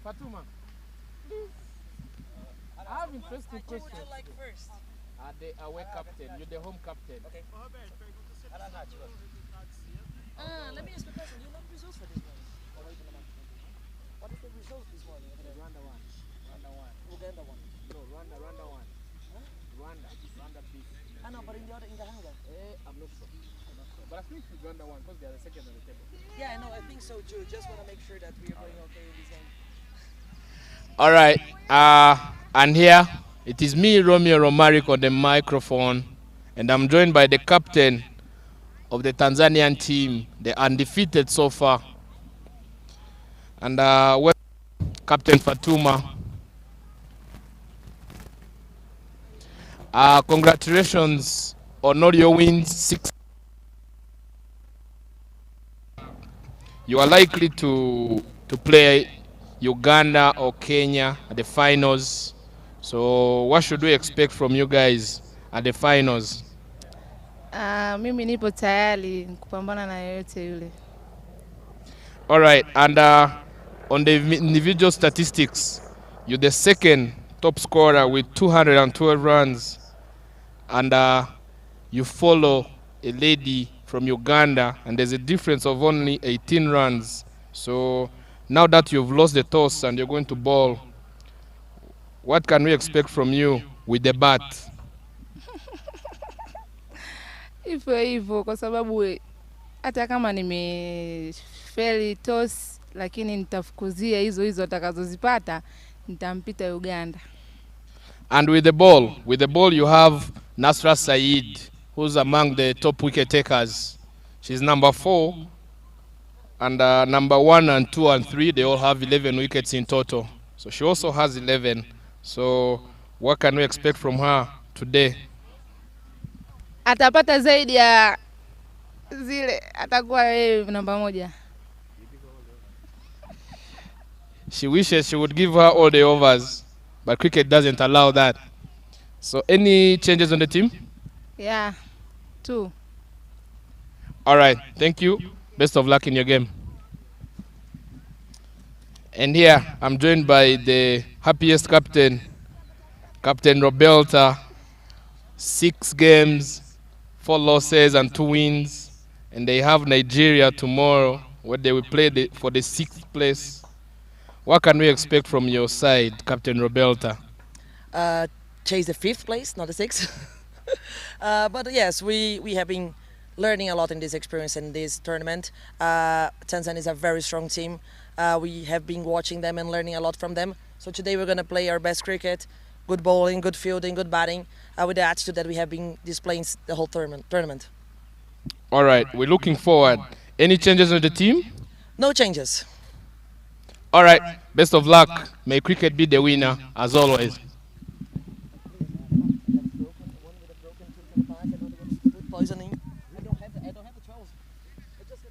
Fatuma, please. I have interesting questions. Who would you like first? The away captain. You're the home captain. Okay. Let me ask you a question. Do you know the results for this morning? What is the results this morning? Rwanda won. Uganda won. No, Rwanda won. Huh? Rwanda beat. I know, but in the hunger. I'm not sure. But I think Uganda won because they are the second on the table. Yeah, I know. I think so too. Just want to make sure that we are going okay in this game. All right. And here it is me, Romeo Romaric, on the microphone, and I'm joined by the captain of the Tanzanian team, the undefeated so far, and Captain Fatuma. Congratulations on all your wins. 6. You are likely to play Uganda or Kenya at the finals. So what should we expect from you guys at the finals? Mimi nipo tayari kupambana na yoyote yule. All right, and on the individual statistics, you're the second top scorer with 212 runs, and you follow a lady from Uganda, and there's a difference of only 18 runs. So now that you've lost the toss and you're going to bowl, what can we expect from you with the bat? Hivyo kwa sababu hata kama nimefeli toss, lakini nitafukuzia hizo atakazozipata, nitampita Uganda. And with the ball you have Nasra Said, who's among the top wicket takers. She's number 4, and number 1 and 2 and 3, they all have 11 wickets in total. So she also has 11. So what can we expect from her today? Atapata zaidi ya zile, atakuwa yeye namba 1. She wishes she would give her all the overs, but cricket doesn't allow that. So any changes on the team? Yeah, 2. All right, thank you. Best of luck in your game. And here I'm joined by the happiest captain, Captain Roberta. 6 games, 4 losses and 2 wins, and they have Nigeria tomorrow, where they will play for the 6th place. What can we expect from your side, Captain Roberta? Chase the 5th place, not the 6th. But yes, we have been learning a lot in this experience in this tournament. Tanzania is a very strong team. We have been watching them and learning a lot from them. So today we're going to play our best cricket, good bowling, good fielding, good batting, with the attitude that we have been displaying the whole tournament. All right, we're looking forward. Any changes on the team? No changes. All right, best of luck. May cricket be the winner, as always. Poisoning. I don't have the 12. I just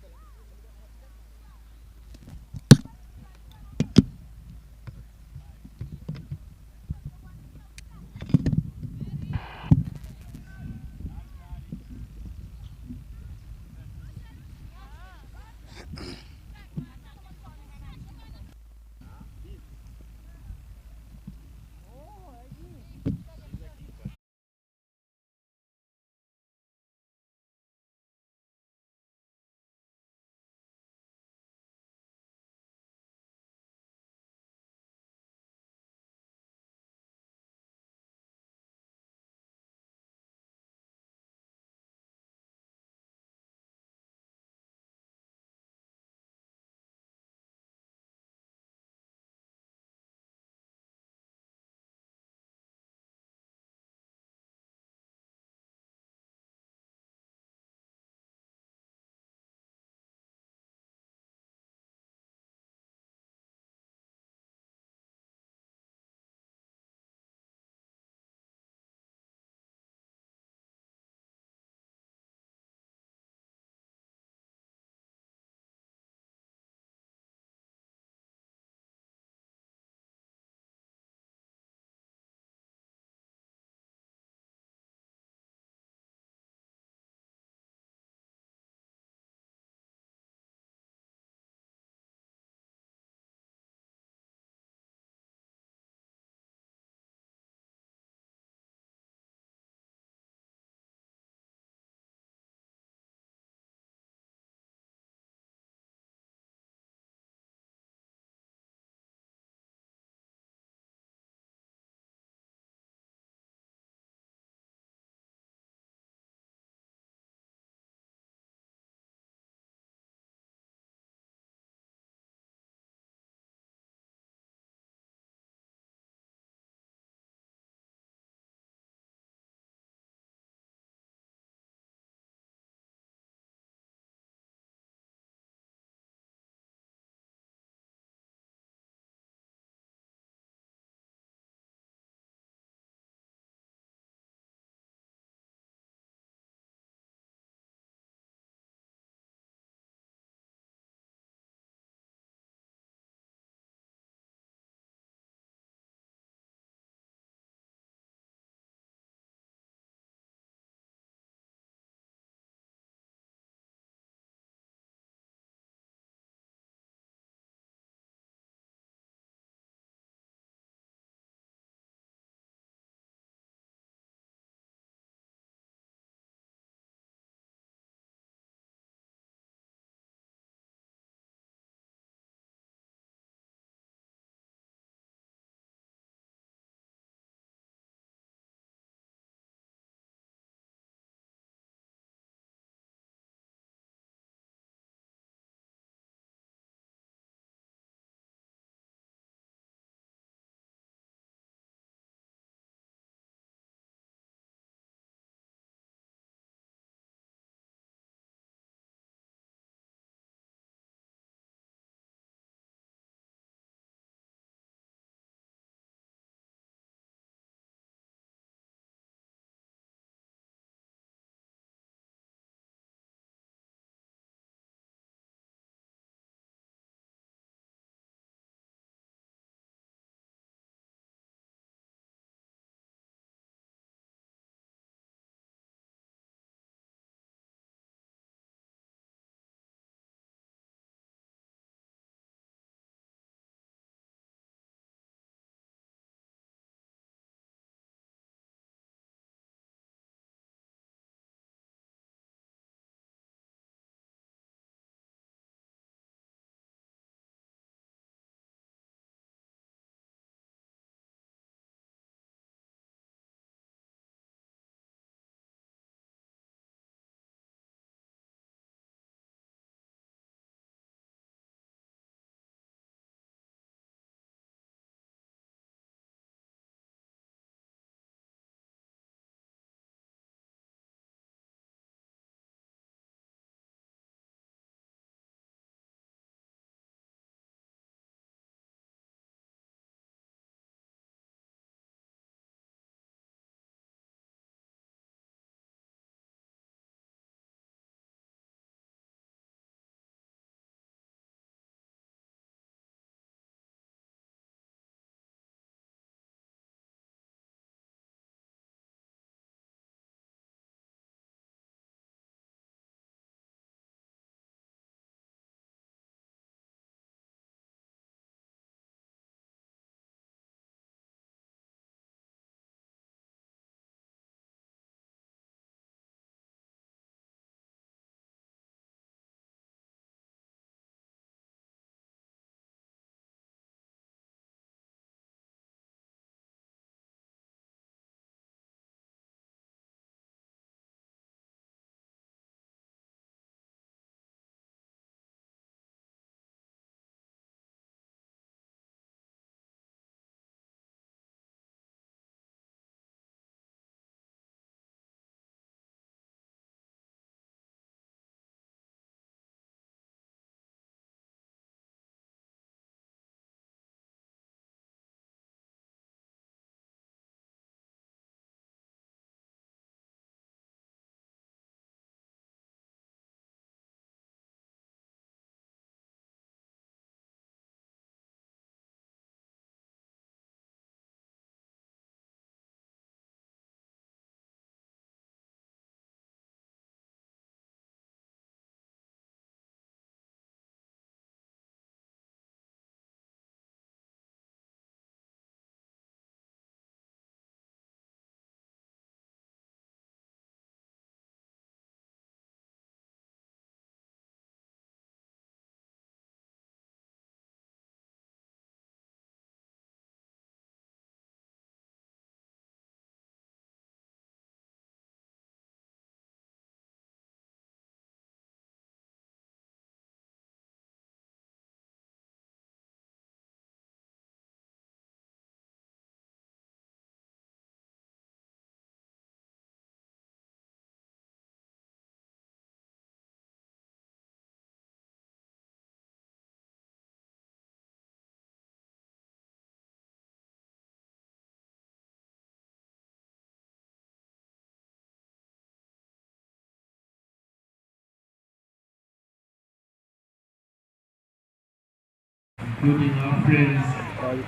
including our friends,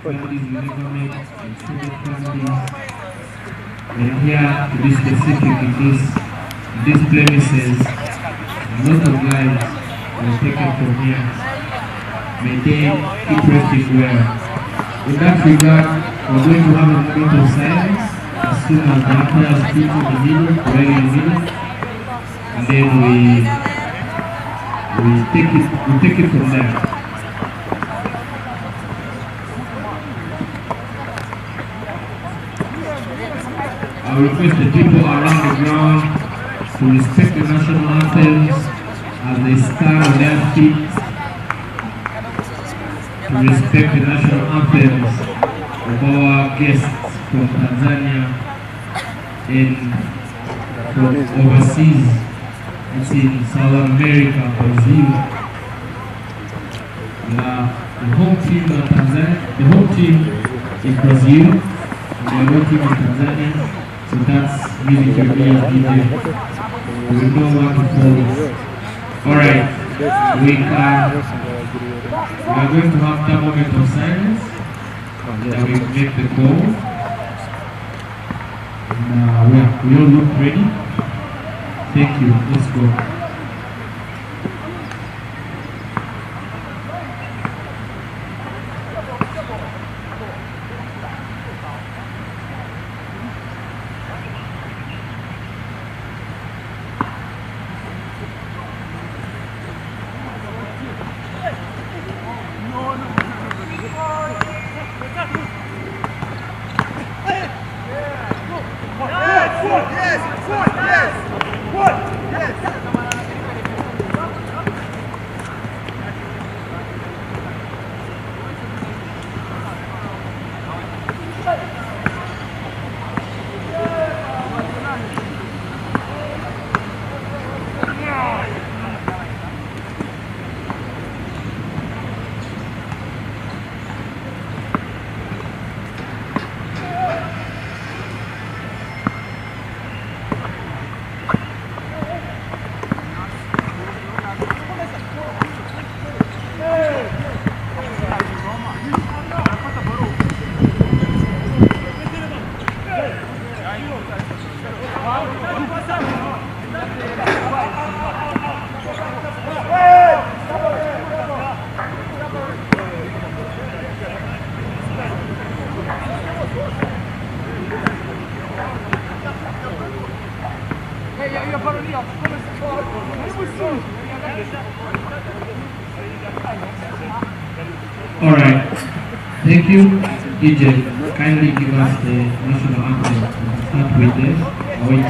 families we never met, extended families. And here, to be specific, in these premises, a lot of lives were taken from here. May they keep resting well. In that regard, we're going to have a moment of silence as soon as the umpire speaks in the middle, right in the middle, and then we take it from there. I request the people around the ground to respect the national anthems as they stand on their feet, to respect the national anthems of our guests from Tanzania and from overseas. It's in South America, Brazil. The home team in Tanzania, the home team in Brazil, and the home team in Tanzania. So that's music to me and DJ. We know what to follow. Alright, we are going to have that moment of silence. Then we make the call. And we all look ready. Thank you. Let's go. All right. Thank you, DJ. Kindly give us the national anthem. We'll start with the Away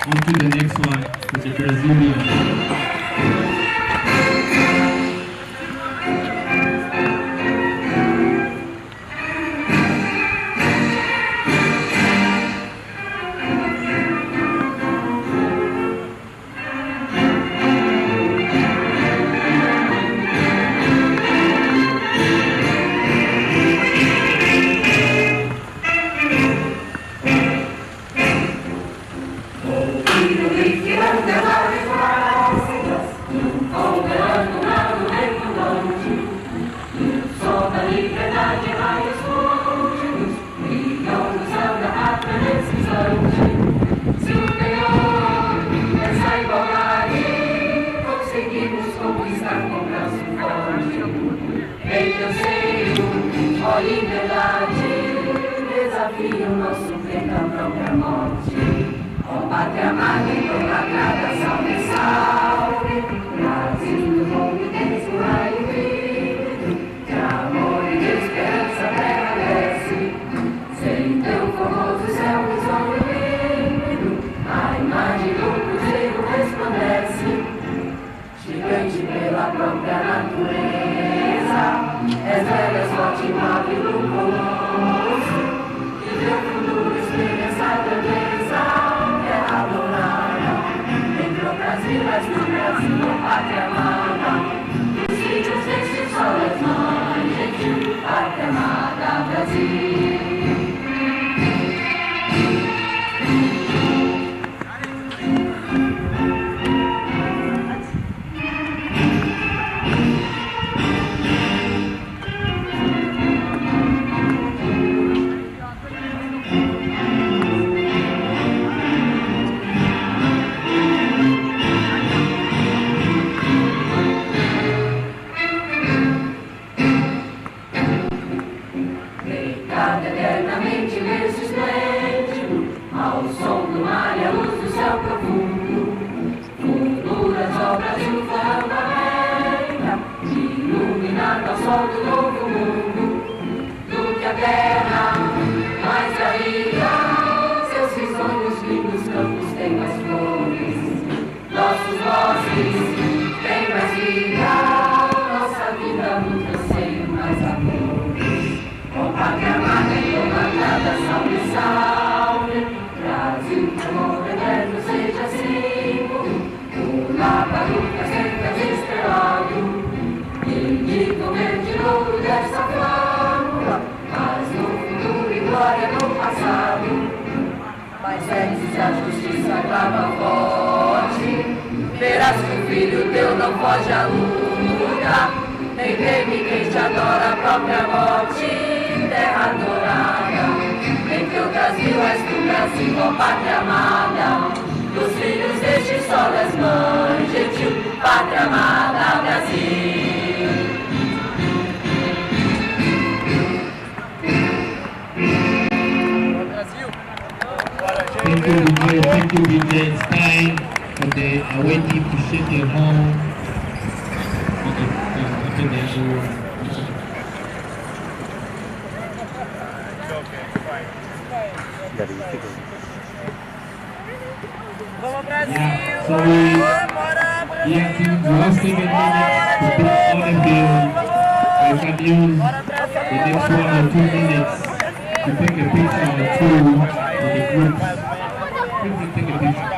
On to the next one with the Brazilian. Thank you, DJ. Thank you, DJ. It's time for the away team to shake their home. Yeah, so we have to last 7 minutes to put on the field. You can use the next 1 or 2 minutes to take a picture or two with the groups. Please take a picture.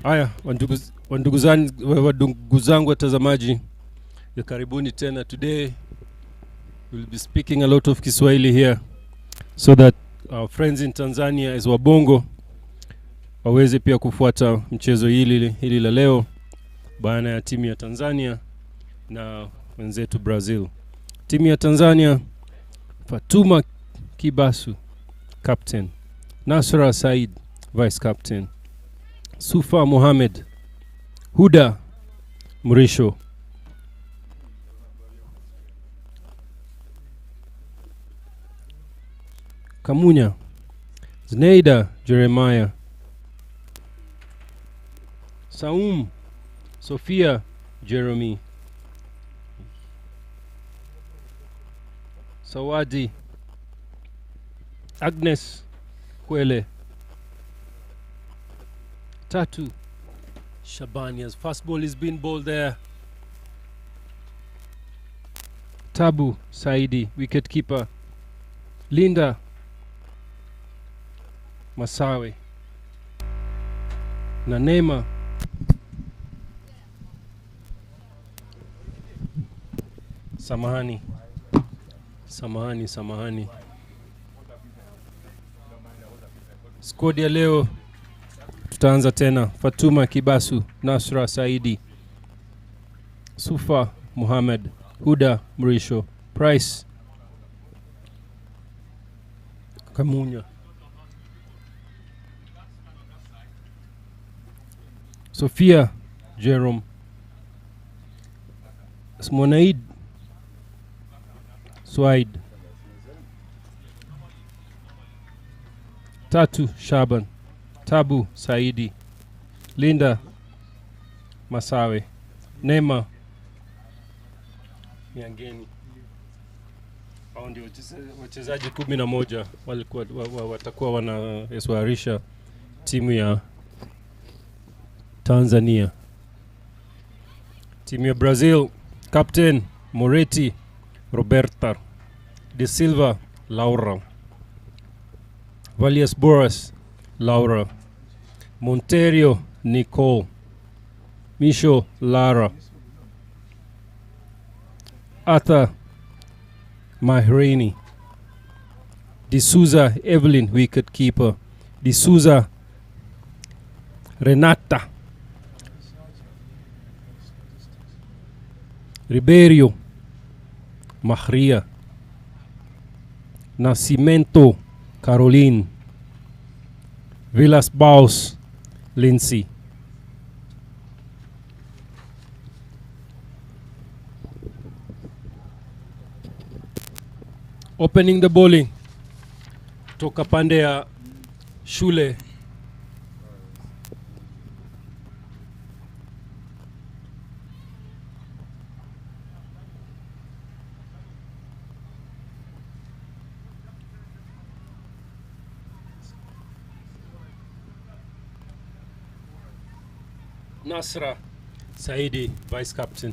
Haya, wandugu zangu watazamaji, ya karibuni tena. Today we'll be speaking a lot of Kiswahili here so that our friends in Tanzania as Wabongo waweze pia kufuata mchezo hili la leo baina ya timu ya Tanzania na wenzetu Brazil. Timu ya Tanzania, Fatuma Kibasu, captain; Nasra Said, vice captain; Sufa Mohamed; Huda Mrisho; Kamunya; Zneida Jeremiah; Saum Sophia Jeremy; Sawadi Agnes Kwele; Tatu Shabania's first ball is being bowled there. Tabu Saidi, wicket keeper; Linda Masawe; na Neema Samahani. Squad ya leo tutaanza tena: Fatuma Kibasu, Nasra Saidi, Sufa Muhammad, Huda Mrisho, Price Kamunya, Sophia Jerome, Smonaid Swaid, Tatu Shaban, Tabu Saidi, Linda Masawe, Neema Miangeni. Hao ndio wachezaji 11 walikuwa watakuwa wanaeswarisha timu ya Tanzania. Timu ya Brazil, captain Moretti Roberta, De Silva Laura, Valias Boras Laura, Monterio Nicole, Misho Lara, Arthur Mahrini, D'Souza Evelyn, wicket keeper; D'Souza Renata, Ribeiro Mahria, Nascimento Caroline, Villas Baus Lindsay. Opening the bowling toka pande ya shule, Nasra Saidi, vice captain.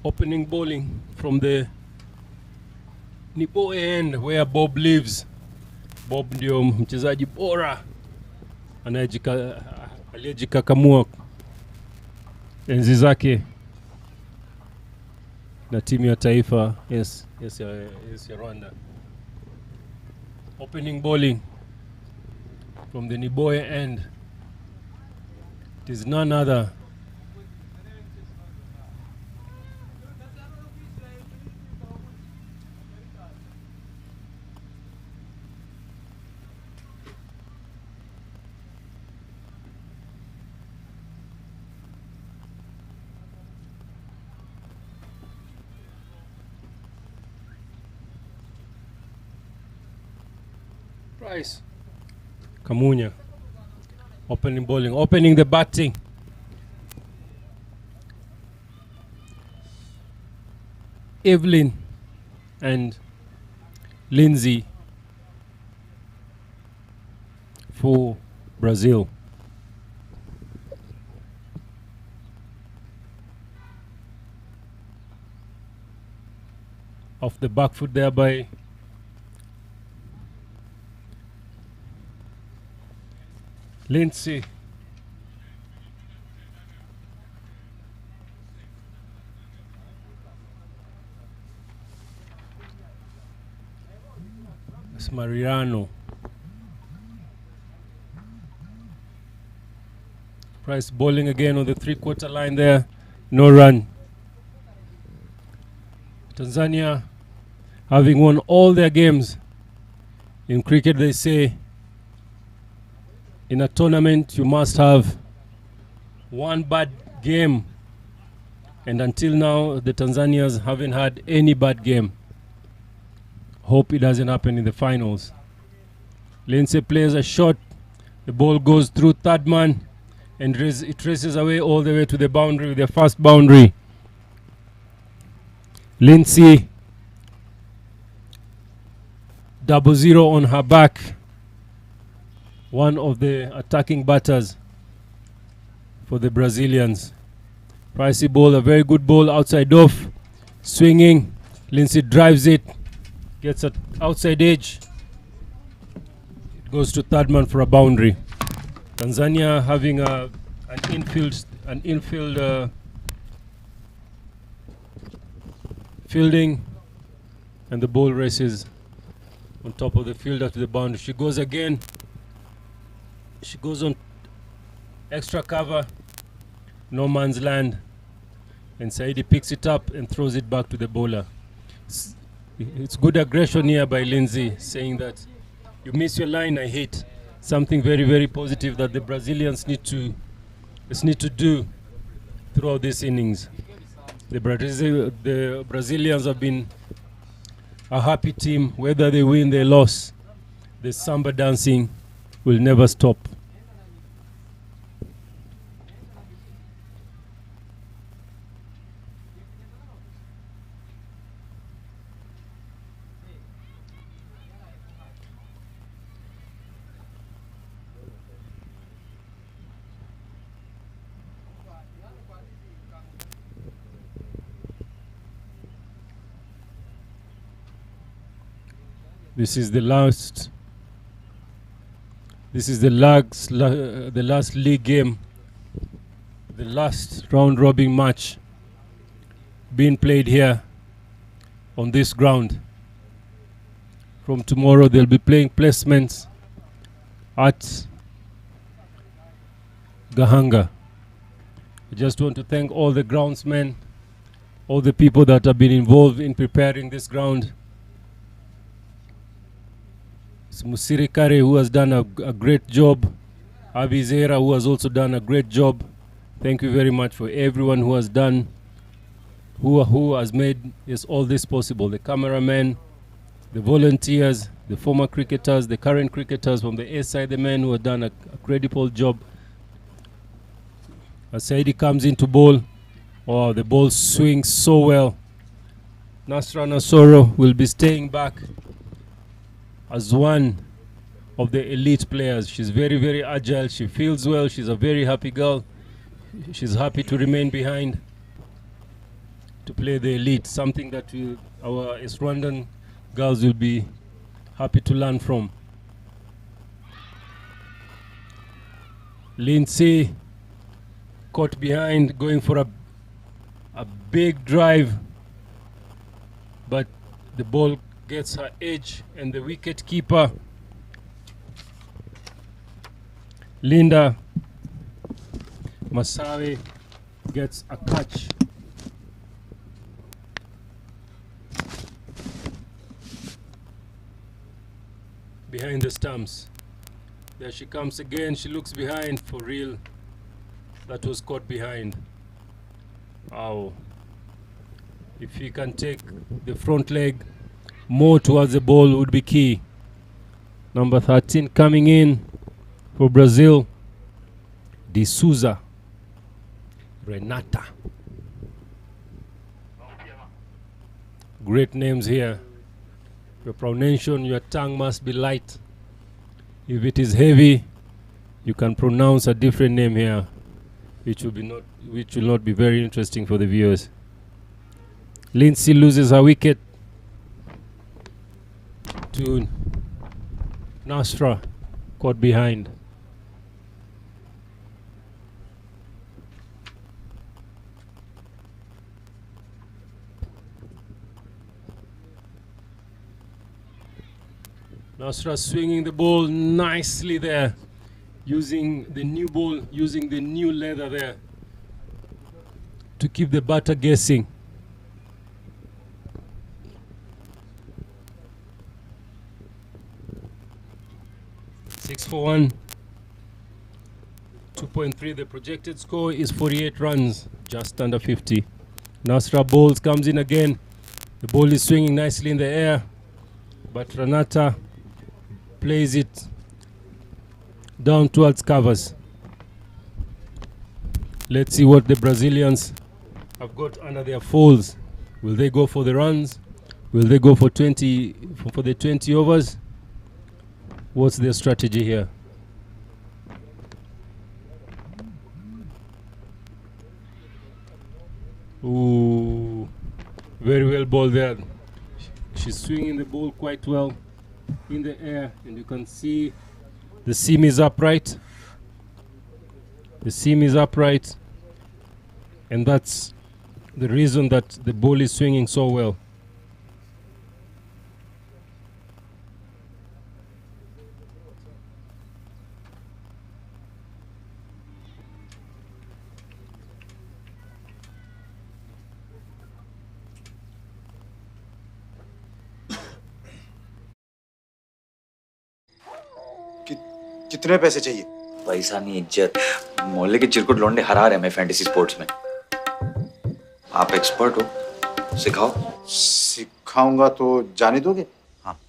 Opening bowling from the Niboe end where Bob lives. Bob ndio mchezaji bora aliyejikakamua enzi zake na timu ya taifa ya Rwanda. Opening bowling from the Niboe end, it is none other Price Kamunya. Opening bowling, opening the batting. Evelyn and Lindsay for Brazil. Off the back foot there by Lindsay. It's Mariano. Price bowling again on the 3/4 line there. No run. Tanzania, having won all their games. In cricket, they say in a tournament you must have one bad game. And until now, the Tanzanians haven't had any bad game. Hope it doesn't happen in the finals. Lindsay plays a shot. The ball goes through third man and it races away all the way to the boundary, the first boundary. Lindsay 0-0 on her back. One of the attacking batters for the Brazilians. Pricey ball, a very good ball outside off. Swinging. Lindsay drives it. Gets an outside edge. It goes to third man for a boundary. Tanzania having an infield fielding, and the ball races on top of the fielder to the boundary. She goes again. She goes on extra cover, no man's land, and Saidi picks it up and throws it back to the bowler. It's good aggression here by Lindsay, saying that you miss your line, I hit. Something very, very positive that the Brazilians need to do throughout this innings. The Brazilians have been a happy team, whether they win, they lose. The samba dancing will never stop. This is the last league game, the last round robin match being played here on this ground. From tomorrow they'll be playing placements at Gahanga. I just want to thank all the groundsmen, all the people that have been involved in preparing this ground. Musiri Kare, who has done a great job. Abizera, who has also done a great job. Thank you very much for everyone who has done, who has made all this possible. The cameramen, the volunteers, the former cricketers, the current cricketers from the A side, the men who have done a credible job. As Saidi comes into bowl, oh, the ball swings so well. Nasra Nasoro will be staying back as one of the elite players. She's very, very agile. She feels well. She's a very happy girl. She's happy to remain behind to play the elite, something that our Rwandan girls will be happy to learn from. Lindsay caught behind, going for a big drive, but the ball gets her edge, and the wicket keeper Linda Masawe gets a catch. Behind the stumps. There she comes again. She looks behind for real. That was caught behind. Wow. If he can take the front leg more towards the ball would be key. Number 13 coming in for Brazil, De Souza Renata. Great names here. Your pronunciation, your tongue must be light. If it is heavy, you can pronounce a different name here, which will not be very interesting for the viewers. Lindsay loses her wicket to Nasra, caught behind. Nasra swinging the ball nicely there, using the new ball, using the new leather there to keep the batter guessing. Six for one. 2.3. The projected score is 48 runs, just under 50. Nasra bowls, comes in again. The ball is swinging nicely in the air, but Ranata plays it down towards covers. Let's see what the Brazilians have got under their folds. Will they go for the runs? Will they go for 20 for the 20 overs? What's their strategy here? Ooh, very well ball there. She's swinging the ball quite well in the air, and you can see the seam is upright. The seam is upright, and that's the reason that the ball is swinging so well. कितने पैसे चाहिए? पैसा नहीं इज्जत। मोहल्ले के चिरकुट लौंडे हरा रहे हैं फैंटेसी स्पोर्ट्स में। आप एक्सपर्ट हो, सिखाओ। सिखाऊंगा तो जाने दोगे?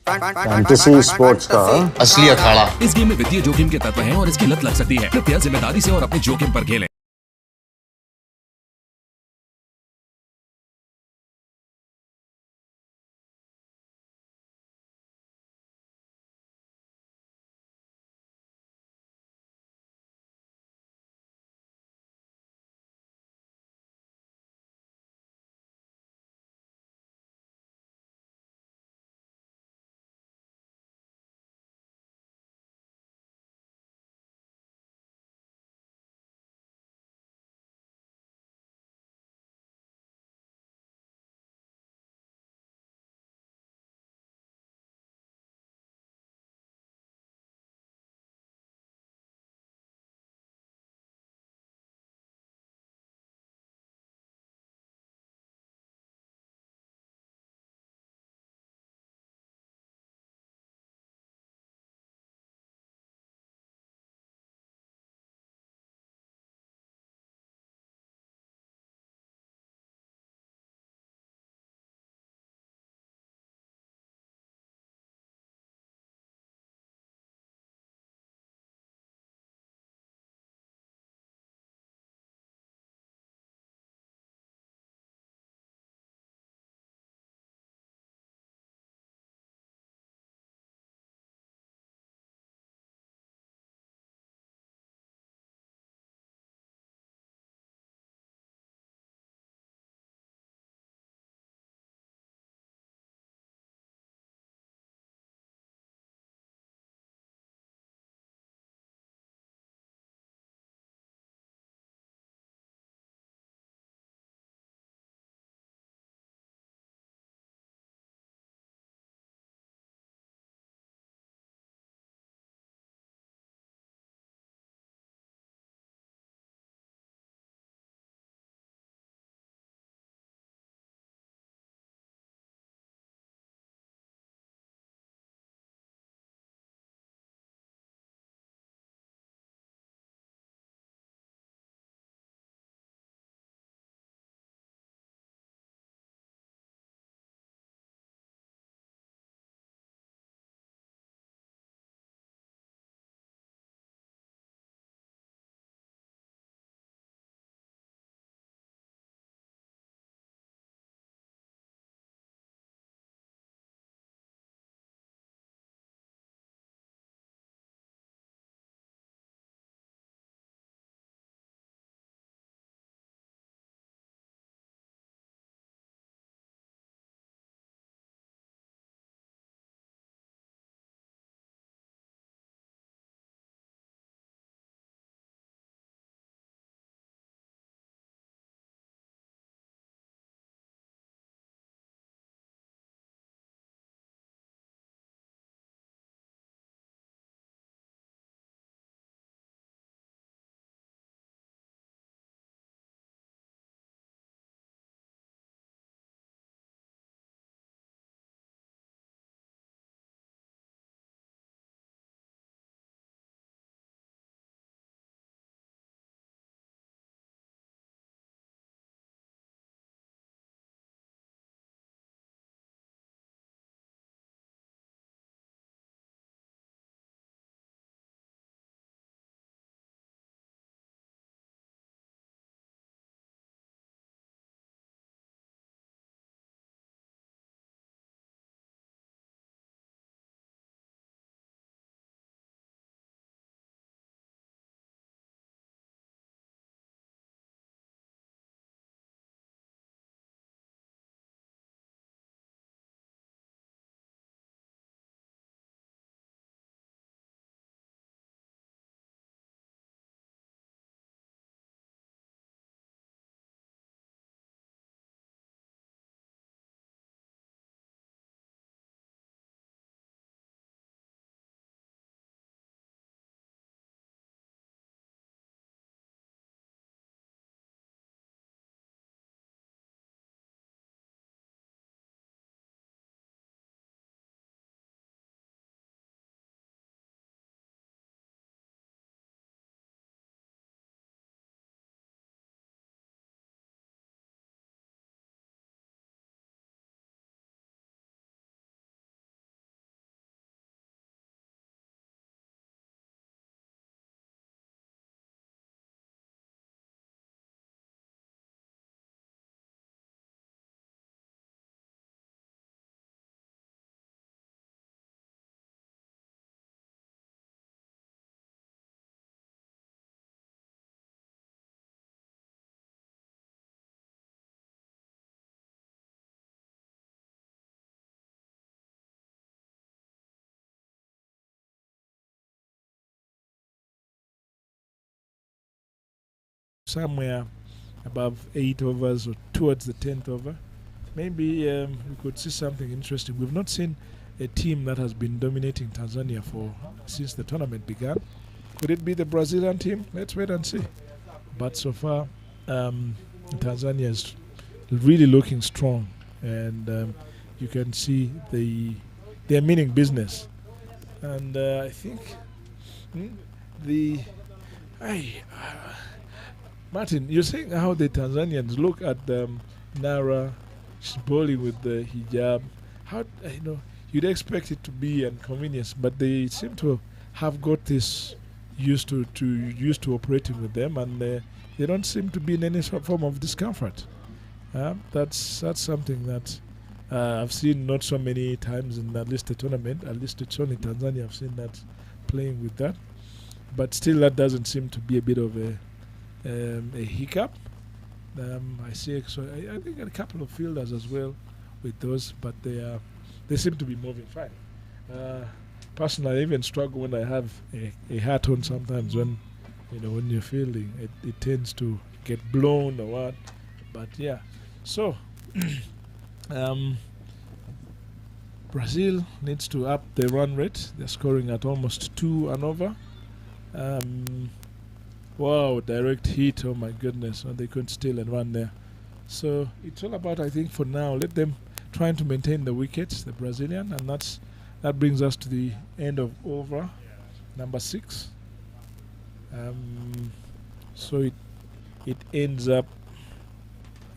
फैंटेसी स्पोर्ट्स का असली अखाड़ा। इस गेम में वित्तीय जोखिम के तत्व हैं और इसकी लत लग सकती है। कृपया जिम्मेदारी से और अपने जोखिम पर खेलें। somewhere above 8 overs or towards the 10th over. Maybe we could see something interesting. We've not seen a team that has been dominating Tanzania since the tournament began. Could it be the Brazilian team? Let's wait and see. But so far, Tanzania is really looking strong, and you can see they're meaning business. And I think Martin, you're saying how the Tanzanians look at Nara, she's bowling with the hijab. How you'd expect it to be an inconvenience, but they seem to have got this used to operating with them, and they don't seem to be in any form of discomfort. That's something that I've seen not so many times in at least a tournament. At least it's only Tanzania I've seen that playing with that, but still that doesn't seem to be a bit of a hiccup. I see. So I think a couple of fielders as well with those, but they seem to be moving fine. Personally, I even struggle when I have a hat on sometimes when you're fielding. It tends to get blown or what. But yeah, so Brazil needs to up the run rate. They're scoring at almost 2 and over. Wow, direct hit, oh my goodness. And they couldn't steal and run there. So it's all about, I think, for now, let them trying to maintain the wickets, the Brazilian, and that brings us to the end of over number 6. So it ends up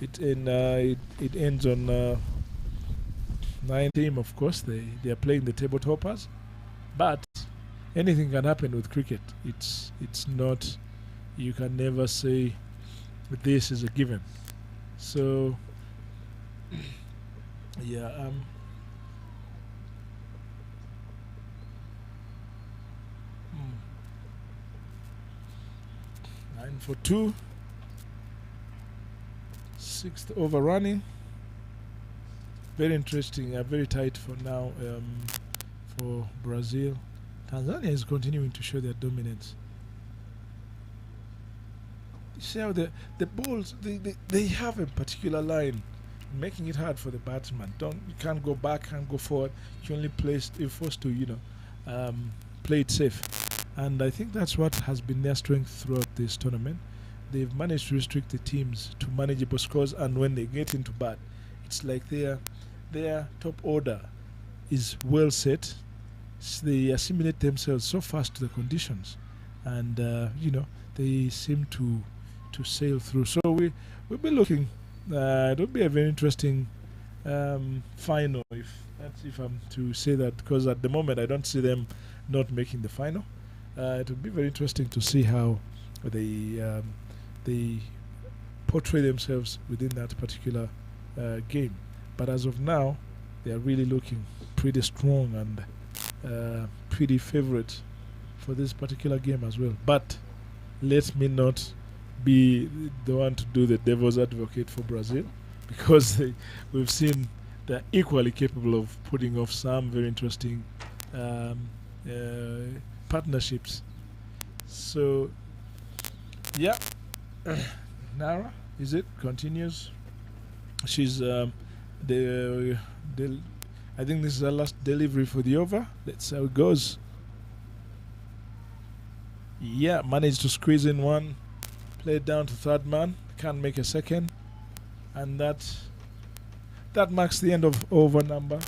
it ends on 9 team. Of course, they are playing the table toppers, but anything can happen with cricket. It's not, you can never say this is a given. So yeah, 9 for 2, 6th over running. Very interesting, very tight for now for Brazil. Tanzania is continuing to show their dominance. You see how the balls, they have a particular line, making it hard for the batsman. You can't go back, can't go forward. You're forced to play it safe. And I think that's what has been their strength throughout this tournament. They've managed to restrict the teams to manageable scores, and when they get into bat, it's like their top order is well set. They assimilate themselves so fast to the conditions, and they seem to sail through. So we'll be looking. It'll be a very interesting final, if I'm to say that, because at the moment I don't see them not making the final. It will be very interesting to see how they portray themselves within that particular game. But as of now, they are really looking pretty strong and pretty favorite for this particular game as well. But let me not be the one to do the devil's advocate for Brazil, because we've seen they're equally capable of putting off some very interesting partnerships. So yeah, Nara, is it continues? She's I think this is her last delivery for the over. That's how it goes. Yeah, managed to squeeze in one, play it down to third man, can't make a second, and that marks the end of over number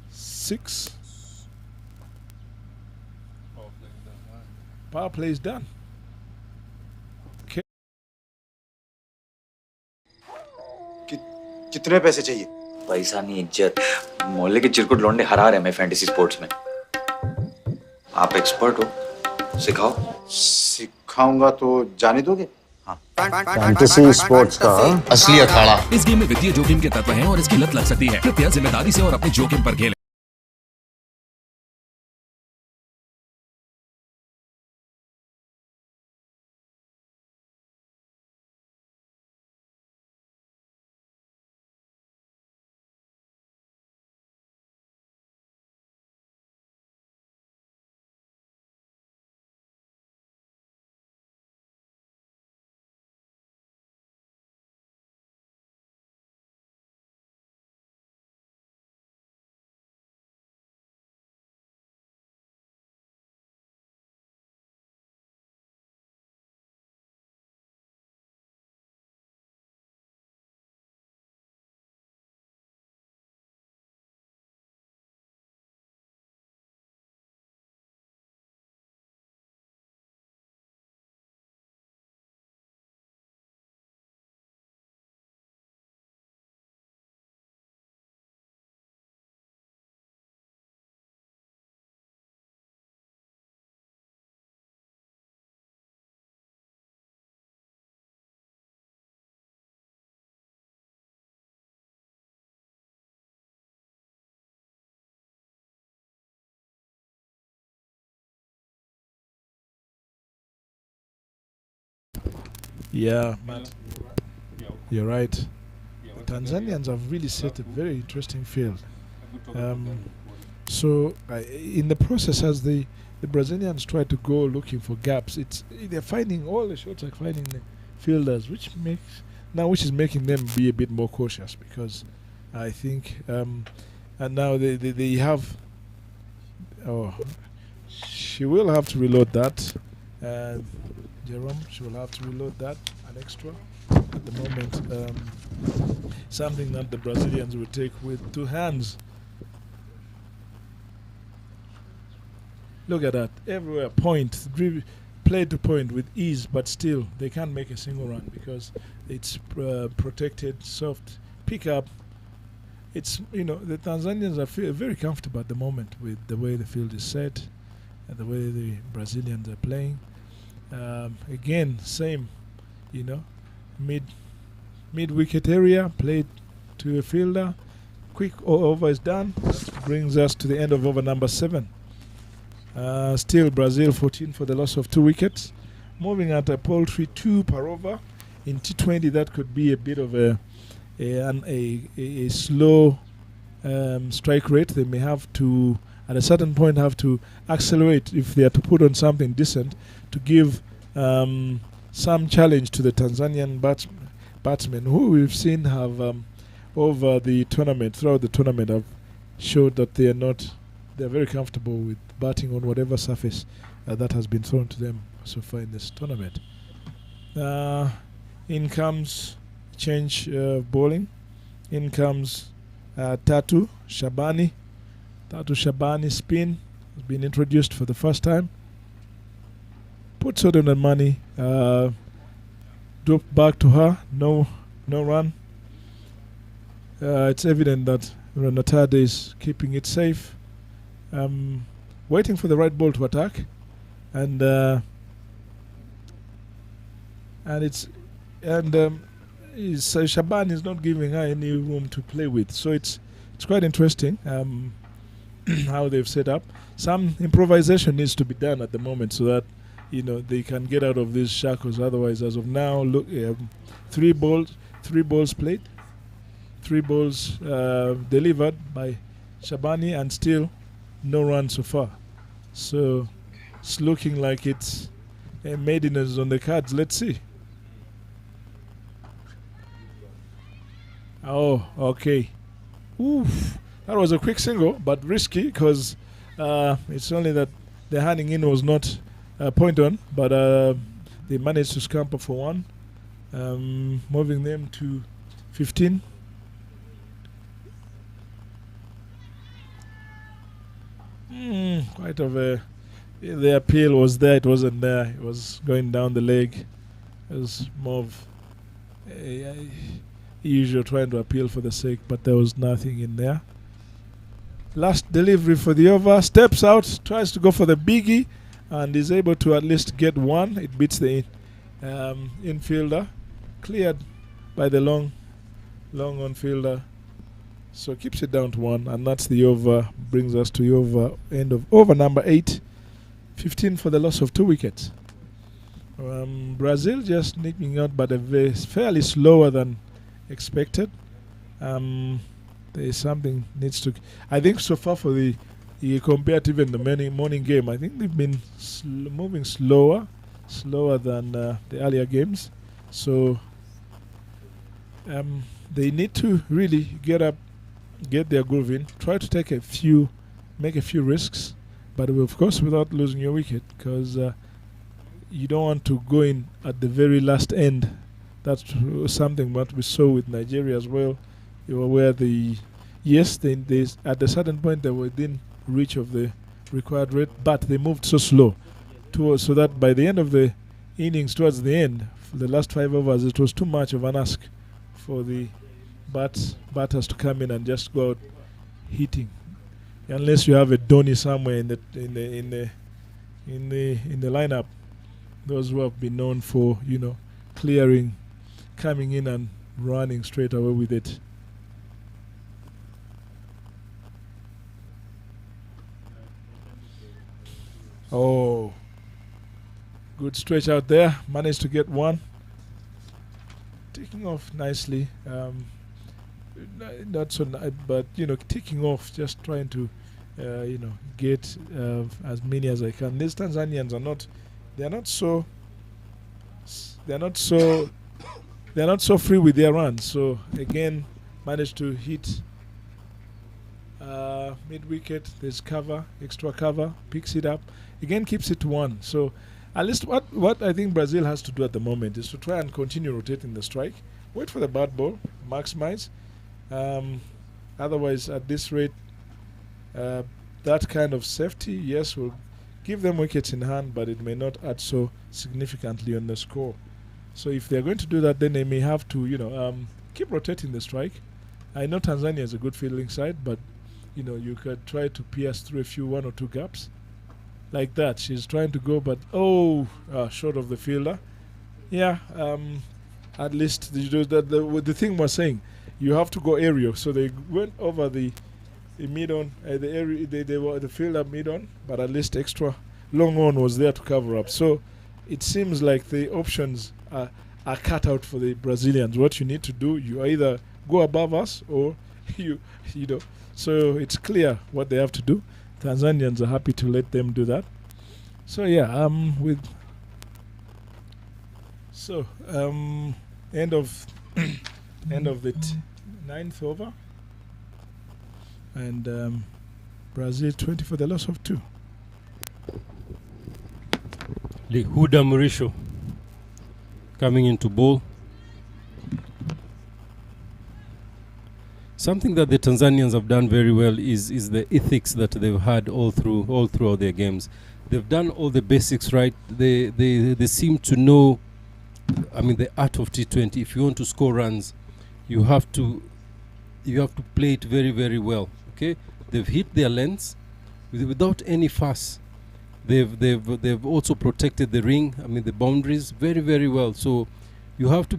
6. Power play is done. Okay. कितने पैसे चाहिए? पैसा नहीं, इज्जत। मोहल्ले के चिरकुट लौंडे हरा रहे हैं फैंटेसी स्पोर्ट्स में। आप एक्सपर्ट हो, सिखाओ। सिखाऊंगा तो जाने दोगे? हाँ। फैंटेसी स्पोर्ट्स का असली अखाड़ा। इस गेम में वित्तीय जोखिम के तत्व हैं और इसकी लत लग सकती है। कृपया जिम्मेदारी से और अपने जोखिम पर खेलें। Yeah, Matt. You're right. The Tanzanians have really set a very interesting field. So in the process, as the Brazilians try to go looking for gaps, they're finding all the shots are finding the fielders, which is making them be a bit more cautious, because I think and now they have. Oh, she will have to reload that. Jerome, she will have to reload that, an extra at the moment. Something that the Brazilians will take with two hands. Look at that. Everywhere, point, play to point with ease, but still they can't make a single run because it's protected, soft pickup. It's, the Tanzanians are very comfortable at the moment with the way the field is set and the way the Brazilians are playing. Again, same, mid wicket area, played to a fielder. Quick over is done. That brings us to the end of over number 7. Still Brazil 14 for the loss of 2 wickets. Moving at a paltry 2 per over. In T20, that could be a bit of a slow strike rate. They may have to, at a certain point, have to accelerate if they are to put on something decent to give some challenge to the Tanzanian batsmen, who we've seen have throughout the tournament, have showed that they're very comfortable with batting on whatever surface that has been thrown to them so far in this tournament. In comes change bowling. In comes Tatu Shabani. Tatu Shabani spin has been introduced for the first time. Puts out on the money. Dropped back to her. No run. It's evident that Renatade is keeping it safe. Waiting for the right ball to attack, and Shaban is not giving her any room to play with. So it's quite interesting how they've set up. Some improvisation needs to be done at the moment so that they can get out of these shackles. Otherwise, as of now, look, 3 balls played, 3 balls delivered by Shabani, and still no run so far. So it's looking like it's a maiden is on the cards. Let's see. Oh, okay. Oof. That was a quick single, but risky, because it's only that the handing in was not point on, but they managed to scamper for 1, moving them to 15. Quite of the appeal was there. It wasn't there. It was going down the leg. It was more of usual trying to appeal for the sake, but there was nothing in there. Last delivery for the over. Steps out, tries to go for the biggie, and is able to at least get 1. It beats the infielder. Cleared by the long on fielder. So keeps it down to 1, and that's the over. Brings us to the end of over number 8. 15 for the loss of 2 wickets. Brazil just nicking out, but fairly slower than expected. There is something needs to. I think so far for the compared to even the morning game, I think they've been moving slower than the earlier games. So they need to really get their groove in, try to make a few risks, but of course without losing your wicket, because you don't want to go in at the very last end. That's something what we saw with Nigeria as well. Where at a certain point they were within reach of the required rate, but they moved so slow, so that by the end of the innings, towards the end, for the last 5 overs, it was too much of an ask for the batters to come in and just go out hitting, unless you have a Dhoni somewhere in the lineup. Those who have been known for clearing, coming in and running straight away with it. Oh, good stretch out there. Managed to get 1. ticking off nicely. Not so, but ticking off, just trying to, get as many as I can. These Tanzanians are not, they're not so, they're not so, they're not so free with their runs. So again, managed to hit mid wicket. There's cover, extra cover, picks it up, again keeps it to 1. So at least what I think Brazil has to do at the moment is to try and continue rotating the strike, wait for the bad ball, maximize. Otherwise, at this rate, that kind of safety, yes, will give them wickets in hand, but it may not add so significantly on the score. So if they're going to do that, then they may have to, keep rotating the strike. I know Tanzania is a good fielding side, but you could try to pierce through one or two gaps, like that. She's trying to go, but short of the fielder. Yeah, at least the thing was saying, you have to go aerial. So they went over the mid-on, the area, they were the fielder mid-on, but at least extra long on was there to cover up. So it seems like the options are cut out for the Brazilians. What you need to do, you either go above us or so it's clear what they have to do. Tanzanians are happy to let them do that. So yeah, end of the 9th over, and Brazil 20 for the loss of 2. Lihuda Murisho coming into bowl. Something that the Tanzanians have done very well is the ethics that they've had all throughout their games. They've done all the basics right. They seem to know, the art of T20. If you want to score runs, you have to play it very, very well. Okay, they've hit their lengths without any fuss. They've also protected the ring, the boundaries very, very well. So you have to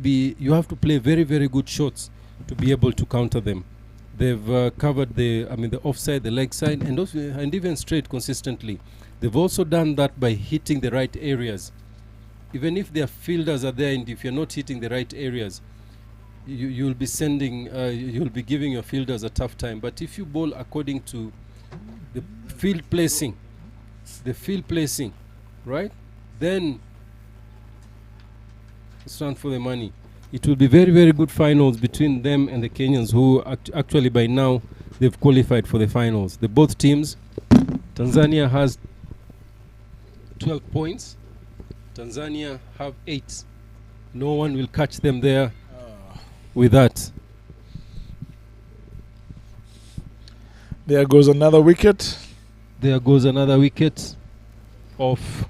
play very, very good shots to be able to counter them. They've covered the offside, the leg side, and even straight consistently. They've also done that by hitting the right areas. Even if their fielders are there, and if you're not hitting the right areas, you'll be giving your fielders a tough time. But if you bowl according to the field placing, right, then it's run for the money. It will be very, very good finals between them and the Kenyans, who actually by now they've qualified for the finals. The both teams, Tanzania has 12 points. Tanzania have 8. No one will catch them there with that. There goes another wicket. There goes another wicket of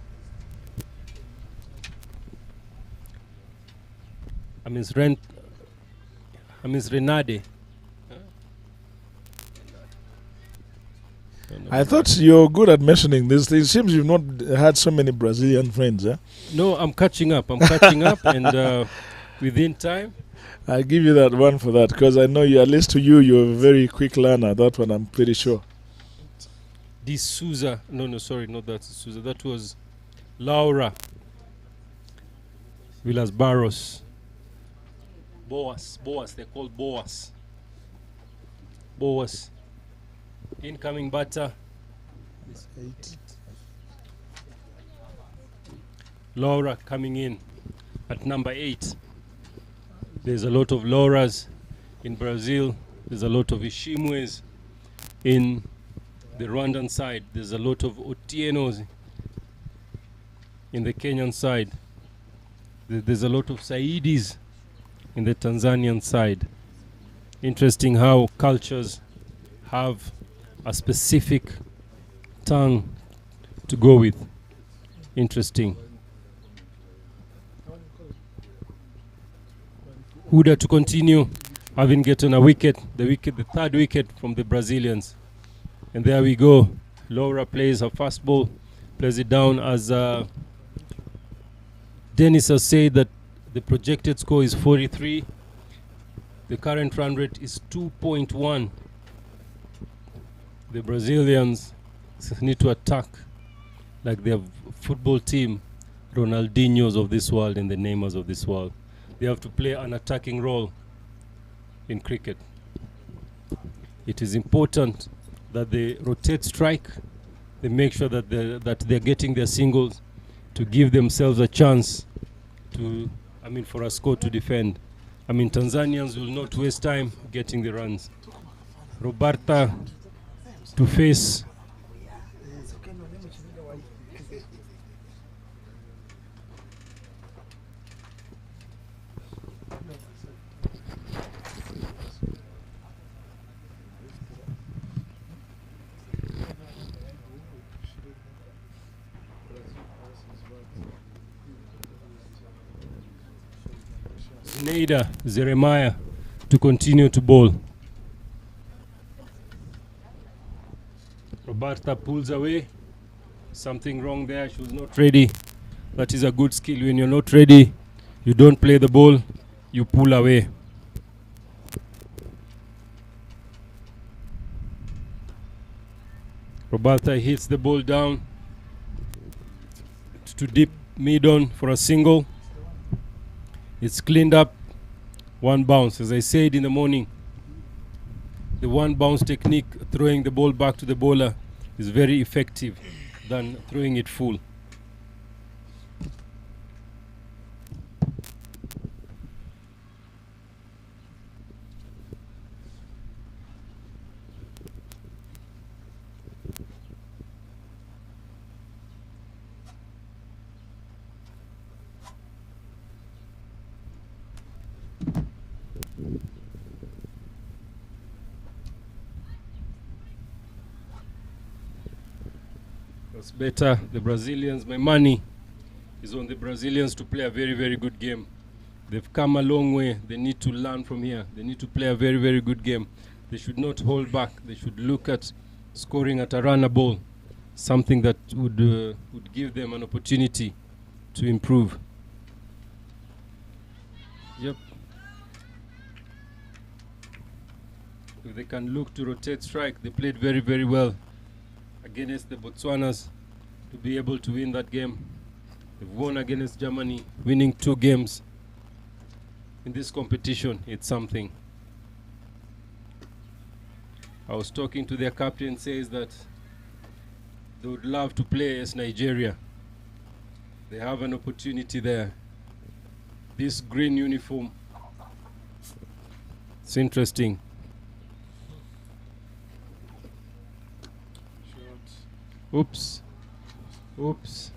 Renade. I thought you're good at mentioning this. It seems you've not had so many Brazilian friends, eh? No, I'm catching up, and within time. I'll give you that one for that, because I know you, at least to you, you're a very quick learner. That one, I'm pretty sure. D'Souza. No, sorry, not that D'Souza. That was Laura Villas Barros. Boas. They're called Boas. Incoming batter. 8. Laura coming in at number 8. There's a lot of Lauras in Brazil. There's a lot of Ishimwes in the Rwandan side. There's a lot of Otienos in the Kenyan side. There's a lot of Saidis in the Tanzanian side. Interesting how cultures have a specific tongue to go with. Interesting. Huda to continue, having gotten a wicket, the 3rd wicket from the Brazilians. And there we go. Laura plays her fast ball, plays it down as Dennis has said that the projected score is 43. The current run rate is 2.1. The Brazilians need to attack like their football team, Ronaldinho's of this world and the Neymars of this world. they have to play an attacking role in cricket. It is important that they rotate strike, they make sure that they're getting their singles to give themselves a chance to, for a score to defend. Tanzanians will not waste time getting the runs. Roberta to face Neida Jeremiah to continue to bowl. Roberta pulls away. Something wrong there. She was not ready. That is a good skill. When you're not ready, you don't play the ball, you pull away. Roberta hits the ball down to deep mid-on for a single. It's cleaned up. One bounce. As I said in the morning, the one bounce technique, throwing the ball back to the bowler, is very effective than throwing it full. That's better. The Brazilians, my money is on the Brazilians to play a very, very good game. They've come a long way. They need to learn from here. They need to play a very, very good game. They should not hold back. They should look at scoring at a runner ball, something that would give them an opportunity to improve. Yep. If they can look to rotate strike, they played very, very well against the Botswanas to be able to win that game. They've won against Germany, winning 2 games in this competition. It's something. I was talking to their captain, says that they would love to play as Nigeria. They have an opportunity there. This green uniform, it's interesting. Oops. Oops.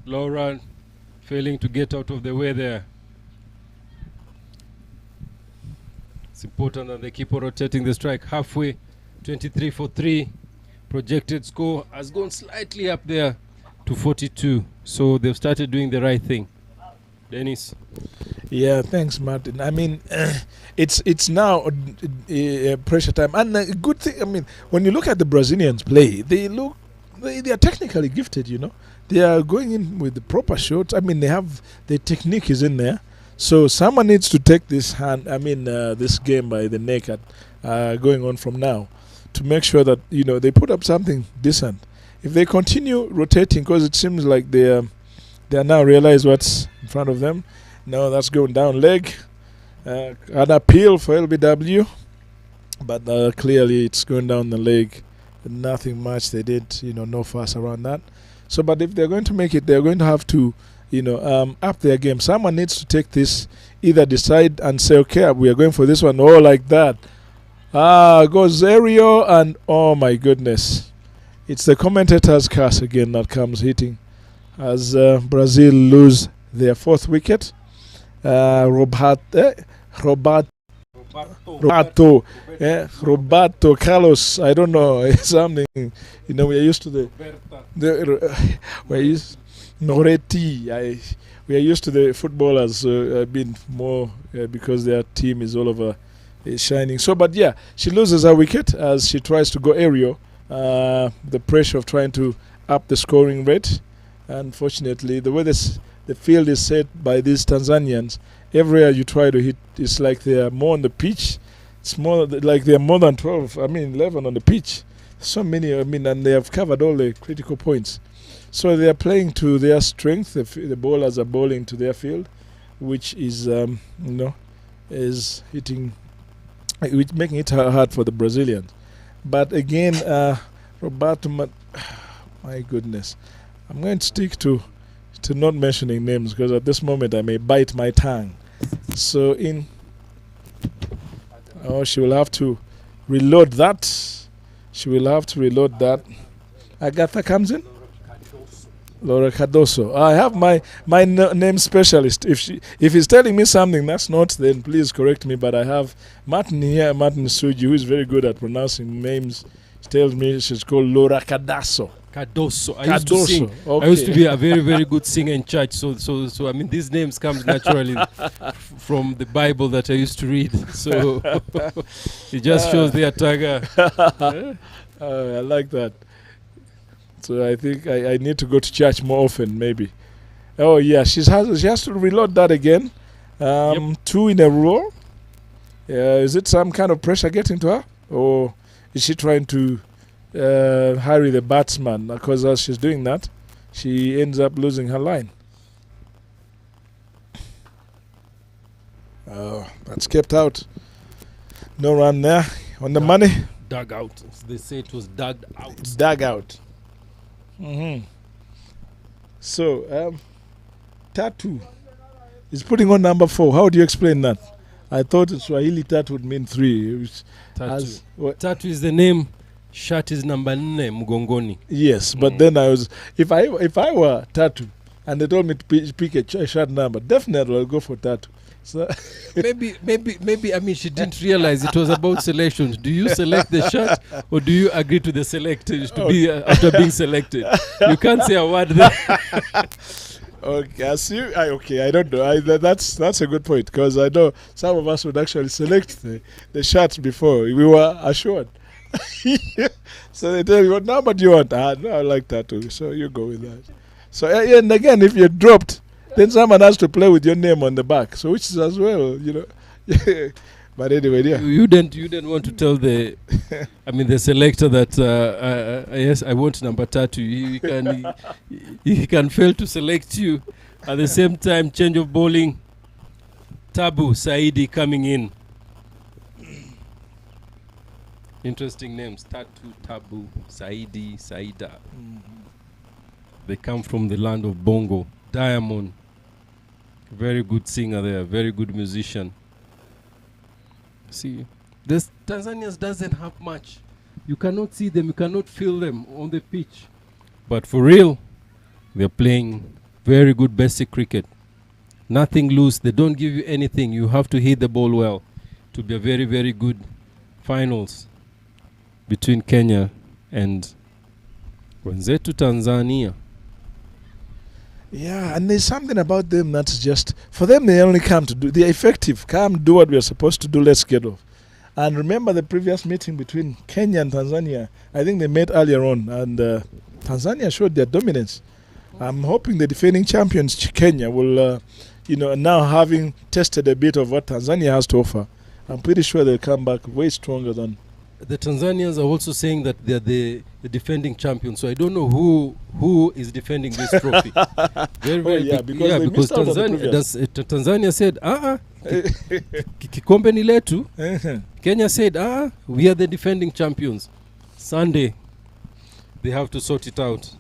Laura failing to get out of the way there. It's important that they keep on rotating the strike. Halfway, 23 for 3. Projected score has gone slightly up there to 42. So they've started doing the right thing. Dennis. Yeah, thanks, Martin. It's now pressure time, and a good thing. When you look at the Brazilians play, they are technically gifted. They are going in with the proper shots. They have the technique is in there. So someone needs to take this this game by the neck at going on from now, to make sure that they put up something decent. If they continue rotating, because it seems like they are now realize what's in front of them. No, that's going down leg. An appeal for LBW, but clearly it's going down the leg. Nothing much they did, no fuss around that. So, but if they're going to make it, they're going to have to, up their game. Someone needs to take this, either decide and say, okay, we are going for this one, or like that. Goes Ario, and oh my goodness. It's the commentator's curse again that comes hitting as Brazil lose their 4th wicket. Roberto Carlos, I don't know, something. We are used to Noretti. We are used to the footballers being more because their team is all over shining. So, but yeah, she loses her wicket as she tries to go aerial. The pressure of trying to up the scoring rate. Unfortunately, the way the field is set by these Tanzanians, everywhere you try to hit, it's like they are more on the pitch. It's more like they are more than 11 on the pitch. So many, and they have covered all the critical points. So they are playing to their strength. The bowlers are bowling to their field. which is is hitting, which making it hard for the Brazilians. But again, Roberto, my goodness, I'm going to stick to not mentioning names because at this moment I may bite my tongue. So she will have to reload that. Agatha comes in. Laura Cardoso. I have my name specialist. If he's telling me something that's not, then please correct me. But I have Martin here, Martin Suji, who is very good at pronouncing names. He tells me she's called Laura Cardoso. Cardoso. I used to sing. Okay. I used to be a very, very good singer in church. So I mean, these names come naturally from the Bible that I used to read. So it just shows the Ataga. I like that. So I think I need to go to church more often, maybe. Oh yeah, she has to reload that again. Yep. 2 in a row. Is it some kind of pressure getting to her, or is she trying to hurry the batsman? Because as she's doing that, she ends up losing her line. That's kept out. No run there on the money. Dug out. They say it was dug out. Dug out. Mm-hmm. So, tattoo is putting on number 4. How do you explain that? I thought in Swahili tattoo would mean 3. Tattoo. Tattoo is the name. Shirt is number 4 mgongoni. Yes, but then I was, if I were tattoo and they told me to pick a shirt number, definitely I'll go for tattoo. So maybe I mean she didn't realize it was about selections. Do you select the shirt or do you agree to the selectors to be after being selected? You can't say a word there. Okay, I see. Okay, I don't know. That's a good point because I know some of us would actually select the shirts before we were assured. So they tell you what number do you want? No, I like tattoo. So you go with that. So and again, if you're dropped, then someone has to play with your name on the back. So which is as well, But anyway, yeah. You didn't want to tell the selector that yes, I want number 30. He can fail to select you. At the same time, change of bowling. Tabu Saidi coming in. Interesting names. Tatu, Tabu, Saidi, Saida. They come from the land of Bongo. Diamond. Very good singer there, very good musician. See, this Tanzanians doesn't have much. You cannot see them, you cannot feel them on the pitch. But for real, they're playing very good basic cricket. Nothing loose, they don't give you anything. You have to hit the ball well to be a very, very good finals between Kenya and wenzetu Tanzania. Yeah, and there's something about them that's just, for them they only come to do, they're effective, come do what we're supposed to do, let's get off. And remember the previous meeting between Kenya and Tanzania, I think they met earlier on, and Tanzania showed their dominance. I'm hoping the defending champions, Kenya, will, now having tested a bit of what Tanzania has to offer, I'm pretty sure they'll come back way stronger than. The Tanzanians are also saying that they're the defending champions. So I don't know who is defending this trophy. Because Tanzania said, kikombe ni letu. Kenya said, we are the defending champions. Sunday, they have to sort it out.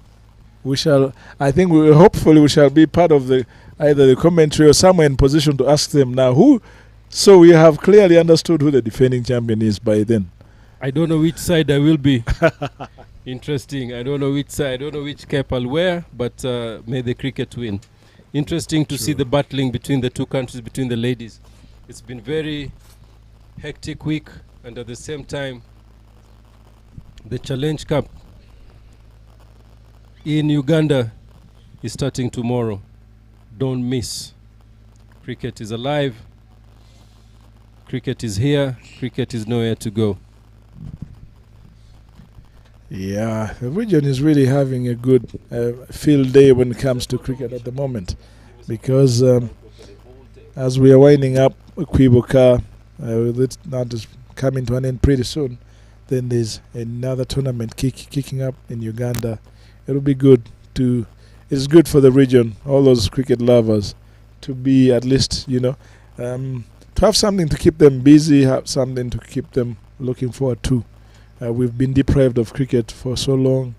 Hopefully we shall be part of either the commentary or somewhere in position to ask them now who. So we have clearly understood who the defending champion is by then. I don't know which side I will be. Interesting. I don't know which side. I don't know which cap I'll wear, but may the cricket win. Interesting to see the battling between the two countries, between the ladies. It's been very hectic week, and at the same time, the Challenge Cup in Uganda is starting tomorrow. Don't miss. Cricket is alive. Cricket is here. Cricket is nowhere to go. Yeah, the region is really having a good field day when it comes to cricket at the moment, because as we are winding up Kwibuka, that is coming to an end pretty soon. Then there's another tournament kicking up in Uganda. It'll be good it's good for the region, all those cricket lovers, to be at least, to have something to keep them busy, have something to keep them looking forward to. We've been deprived of cricket for so long.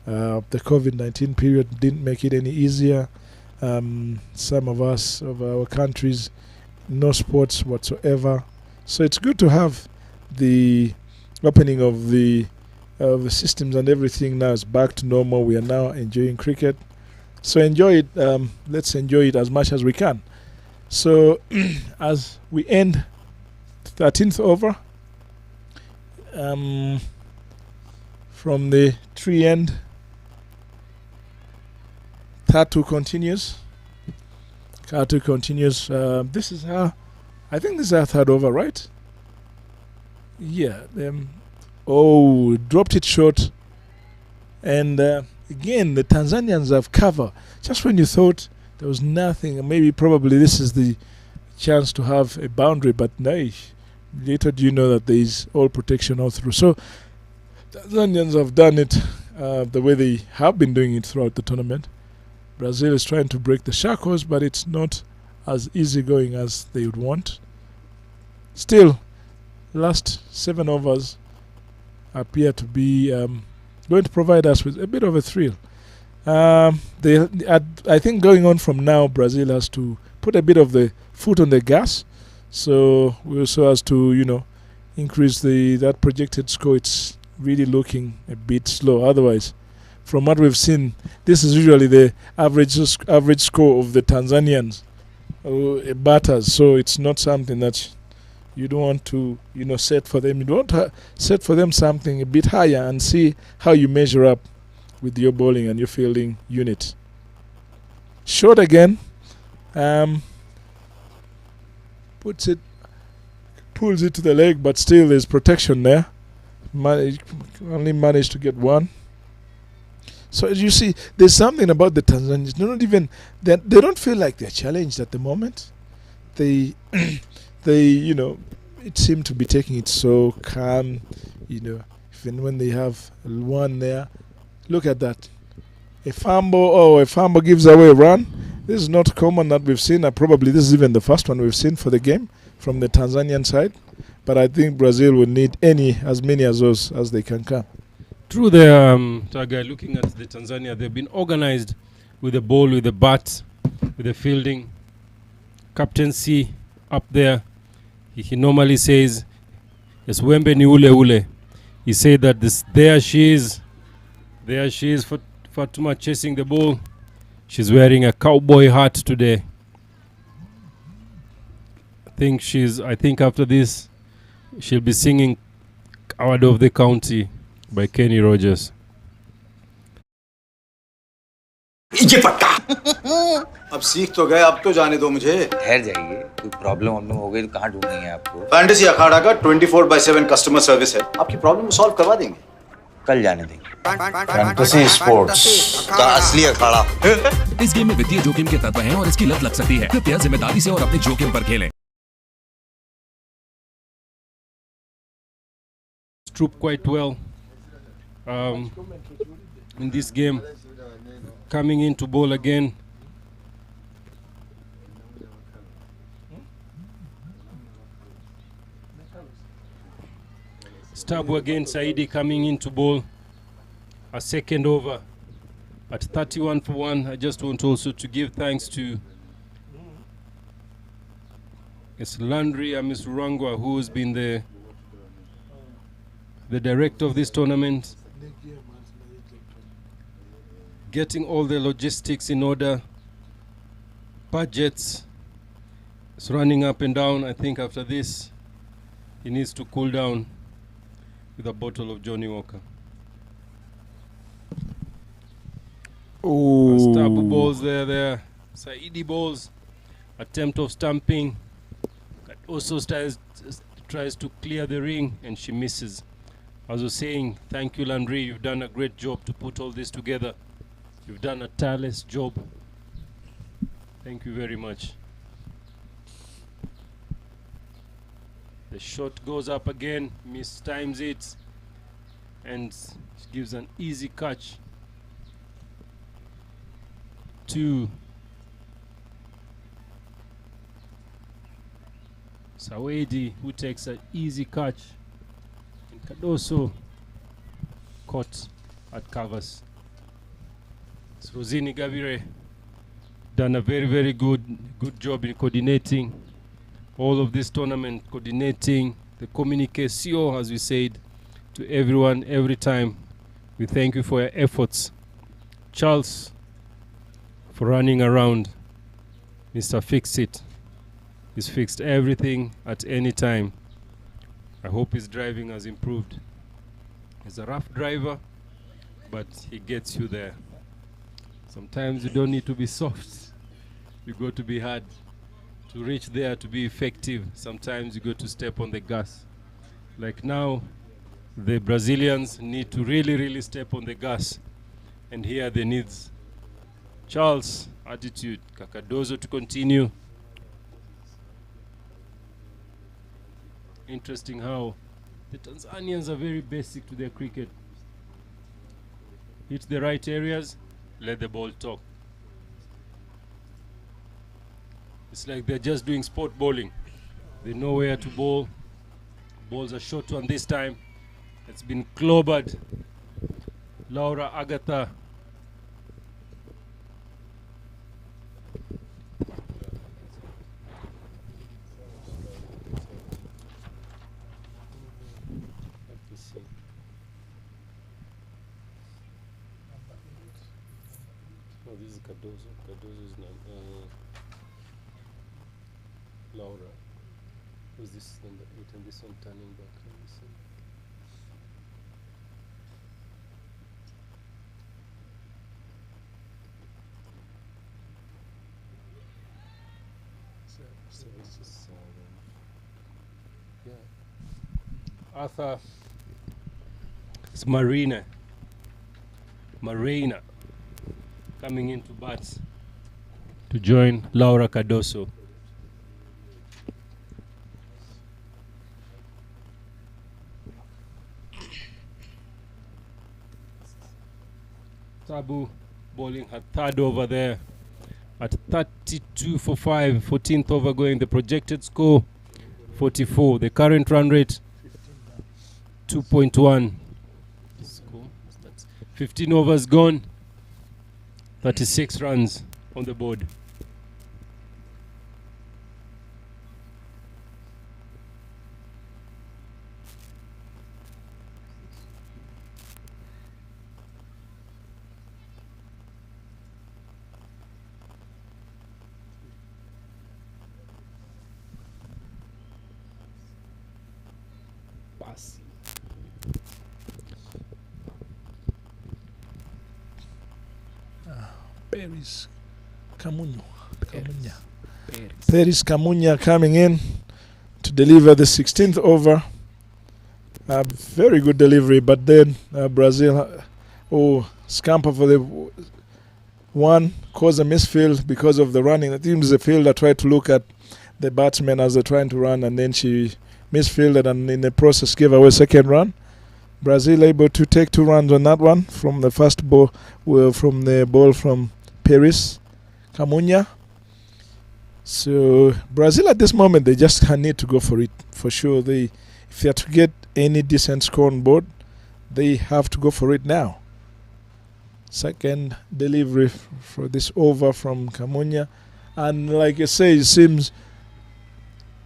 The COVID-19 period didn't make it any easier. Some of us, of our countries, no sports whatsoever. So it's good to have the opening of the systems and everything now is back to normal. We are now enjoying cricket. So enjoy it. Let's enjoy it as much as we can. So as we end 13th over, from the tree end, Tatu continues. Tatu continues. This is our, I think this is our third over, right? Yeah. Dropped it short. And again, the Tanzanians have cover. Just when you thought there was nothing, maybe probably this is the chance to have a boundary, but no. Later do you know that there is all protection all through. So Tanzanians have done it the way they have been doing it throughout the tournament. Brazil is trying to break the shackles, but it's not as easy going as they would want. Still, last 7 overs appear to be going to provide us with a bit of a thrill. I think going on from now, Brazil has to put a bit of the foot on the gas, so as to increase that projected score. It's really looking a bit slow. Otherwise, from what we've seen, this is usually the average score of the Tanzanians batters. So it's not something that you don't want to set for them. You don't want to set for them something a bit higher and see how you measure up with your bowling and your fielding unit. Short again, pulls it to the leg, but still there's protection there. Only managed to get one. So as you see, there's something about the Tanzanians. They don't feel like they're challenged at the moment. They it seemed to be taking it so calm, even when they have one there. Look at that. A fumble gives away a run. This is not common that we've seen. Probably this is even the first one we've seen for the game from the Tanzanian side. But I think Brazil will need as many as those as they can come. Through the Taga, looking at the Tanzania, they've been organized with the ball, with the bat, with the fielding. Captaincy up there. He normally says, "Yes, Wembe ni ule ule." He said that there she is, Fatuma chasing the ball. She's wearing a cowboy hat today. I think after this, she'll be singing "Coward of the County" by Kenny Rogers. ये पक्का अब सीख तो गए, अब तो जाने दो मुझे। ठहर जाइए, कोई प्रॉब्लम हो गई तो कहाँ ढूंढेंगे आपको? फैंटेसी अखाड़ा का 24/7 कस्टमर सर्विस है, आपकी प्रॉब्लम सॉल्व करवा देंगे। कल जाने देंगे। फैंटेसी स्पोर्ट्स का असली अखाड़ा। इस गेम में वित्तीय जोखिम के तत्व हैं और इसकी लत लग सकती है। कृपया जिम्मेदारी से और अपने जोखिम पर खेलें। Troop quite well in this game, coming into ball again. Stabu again, Saidi coming into ball. A second over at 31 for 1. I just want also to give thanks to Landry and Ms. Rwanda, who has been the director of this tournament, getting all the logistics in order, budgets. It's running up and down. I think after this, he needs to cool down with a bottle of Johnny Walker. Stabu balls there. Saidi balls. Attempt of stumping. That also tries to clear the ring, and she misses. As I was saying, thank you, Landry. You've done a great job to put all this together. You've done a tireless job. Thank you very much. The shot goes up again, mistimes it, and gives an easy catch to Sawedi, who takes an easy catch. And Kadoso caught at covers. Rosini Gavire done a very, very good job in coordinating all of this tournament, coordinating the communication, as we said, to everyone every time. We thank you for your efforts. Charles, for running around. Mr. Fix It. He's fixed everything at any time. I hope his driving has improved. He's a rough driver, but he gets you there. Sometimes you don't need to be soft. You got to be hard. To reach there, to be effective, sometimes you got to step on the gas. Like now, the Brazilians need to really, really step on the gas. And here are the needs. Charles, attitude. Kakadozo to continue. Interesting how the Tanzanians are very basic to their cricket. Hit the right areas, let the ball talk. It's like they're just doing sport bowling. They know where to bowl. Balls are short one this time. It's been clobbered. Laura Agatha. Oh, this is Cardozo. Cardozo is not. Laura. Who's this number 8 and this one turning back? Let me see. Yeah. Arthur. It's Marina coming into bats to join Laura Cardoso. Tabu bowling her third over there at 32 for 5, 14th over going. The projected score 44. The current run rate 2.1. 15 overs gone, 36 runs on the board. Pass. Paris Camunya. Paris Camunya coming in to deliver the 16th over. Very good delivery, but then Brazil scamper for the one, cause a misfield because of the running. The team's the fielder tried to look at the batsman as they're trying to run, and then she misfielded and in the process gave away second run. Brazil able to take 2 runs on that one from the first ball, from the ball from Paris Camunya. So Brazil at this moment, they just need to go for it for sure. If they are to get any decent score on board, they have to go for it now. Second delivery for this over from Camunya, and like I say, it seems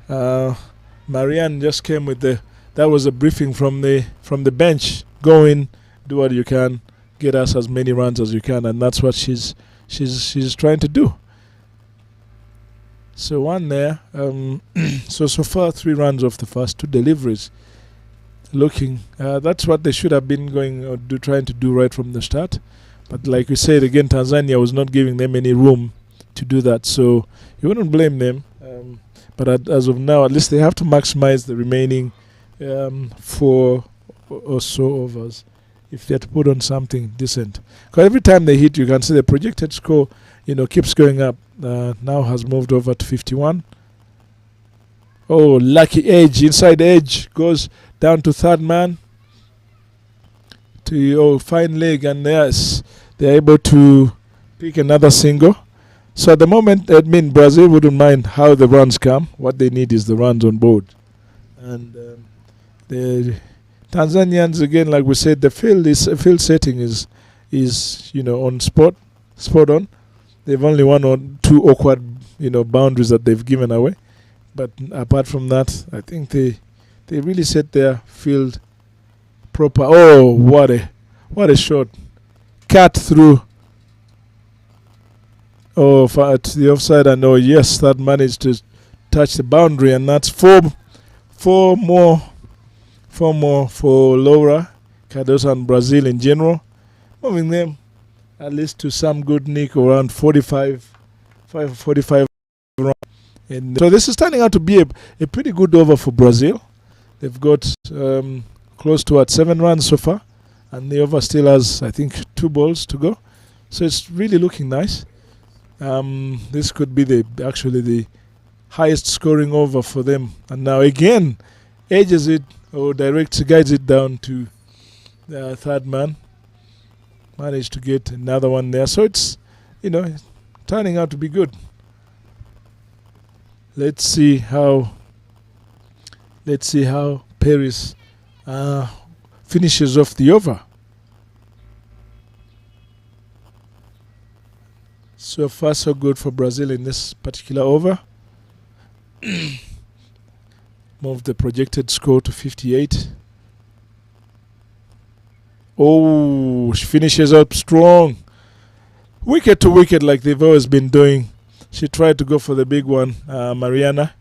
Marianne just came with that was a briefing from the bench. Go in, do what you can, get us as many runs as you can, and that's what she's trying to do. So one there. So far 3 runs off the first 2 deliveries. Looking, that's what they should have been trying to do right from the start. But like we said again, Tanzania was not giving them any room to do that. So you wouldn't blame them. But as of now, at least they have to maximize the remaining 4 or so overs if they have to put on something decent. Because every time they hit, you can see the projected score, keeps going up. Now has moved over to 51. Oh, lucky edge, inside edge, goes down to third man. To fine leg, and yes, they're able to pick another single. So at the moment, I mean, Brazil wouldn't mind how the runs come. What they need is the runs on board. And the Tanzanians, again, like we said, the field setting is on spot on. They've only one or two awkward boundaries that they've given away, but apart from that, I think they really set their field proper. Oh, what a shot! Cut through. Oh, at the offside, and yes, that managed to touch the boundary, and that's four more for Laura Cardoso and Brazil in general, moving them at least to some good nick around 45 rounds. And so this is turning out to be a pretty good over for Brazil. They've got close to 7 runs so far, and the over still has, I think, 2 balls to go. So it's really looking nice. This could be actually the highest scoring over for them. And now again, edges it or guides it down to the third man. Managed to get another one there. So it's, turning out to be good. Let's see how Paris finishes off the over. So far, so good for Brazil in this particular over. Move the projected score to 58. Oh, she finishes up strong. Wicket to wicket like they've always been doing. She tried to go for the big one, Mariana.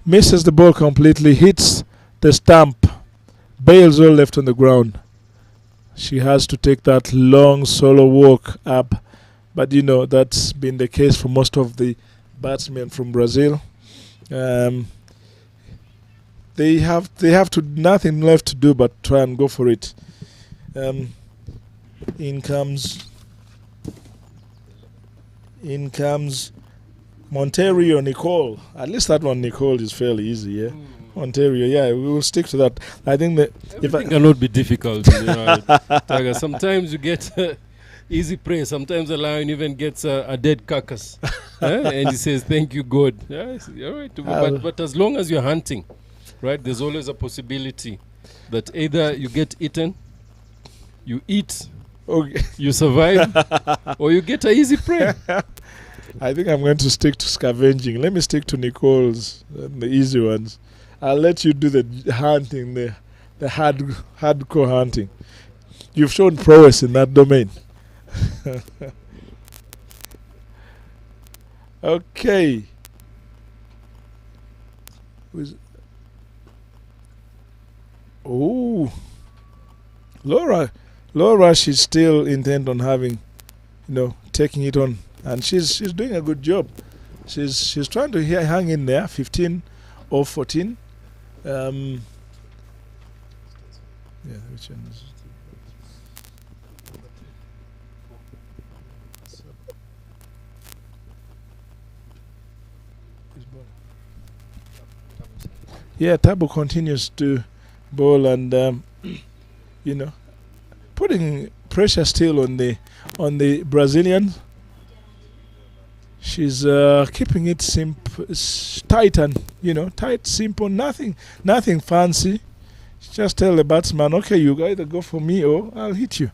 Misses the ball completely, hits the stump. Bails all left on the ground. She has to take that long solo walk up. But that's been the case for most of the batsmen from Brazil. They have nothing left to do but try and go for it. In comes Monterio Nicole. At least that one, Nicole, is fairly easy, yeah. Ontario, yeah, we will stick to that. I think that everything cannot be difficult. Tiger. Sometimes you get easy prey. Sometimes a lion even gets a dead carcass, and he says, "Thank you, God." Yes, all right. But as long as you're hunting, right, there's always a possibility that either you get eaten, you eat, you survive, or you get an easy prey. I think I'm going to stick to scavenging. Let me stick to Nicole's, the easy ones. I'll let you do the hunting, the hardcore hunting. You've shown prowess in that domain. Okay. Oh, Laura, she's still intent on having, taking it on, and she's doing a good job. She's trying to hang in there, 15 or 14. Yeah, which one is yeah, Tabo continues to bowl and putting pressure still on the Brazilians. She's keeping it tight and tight, simple, nothing fancy. Just tell the batsman, okay, you either go for me or I'll hit you,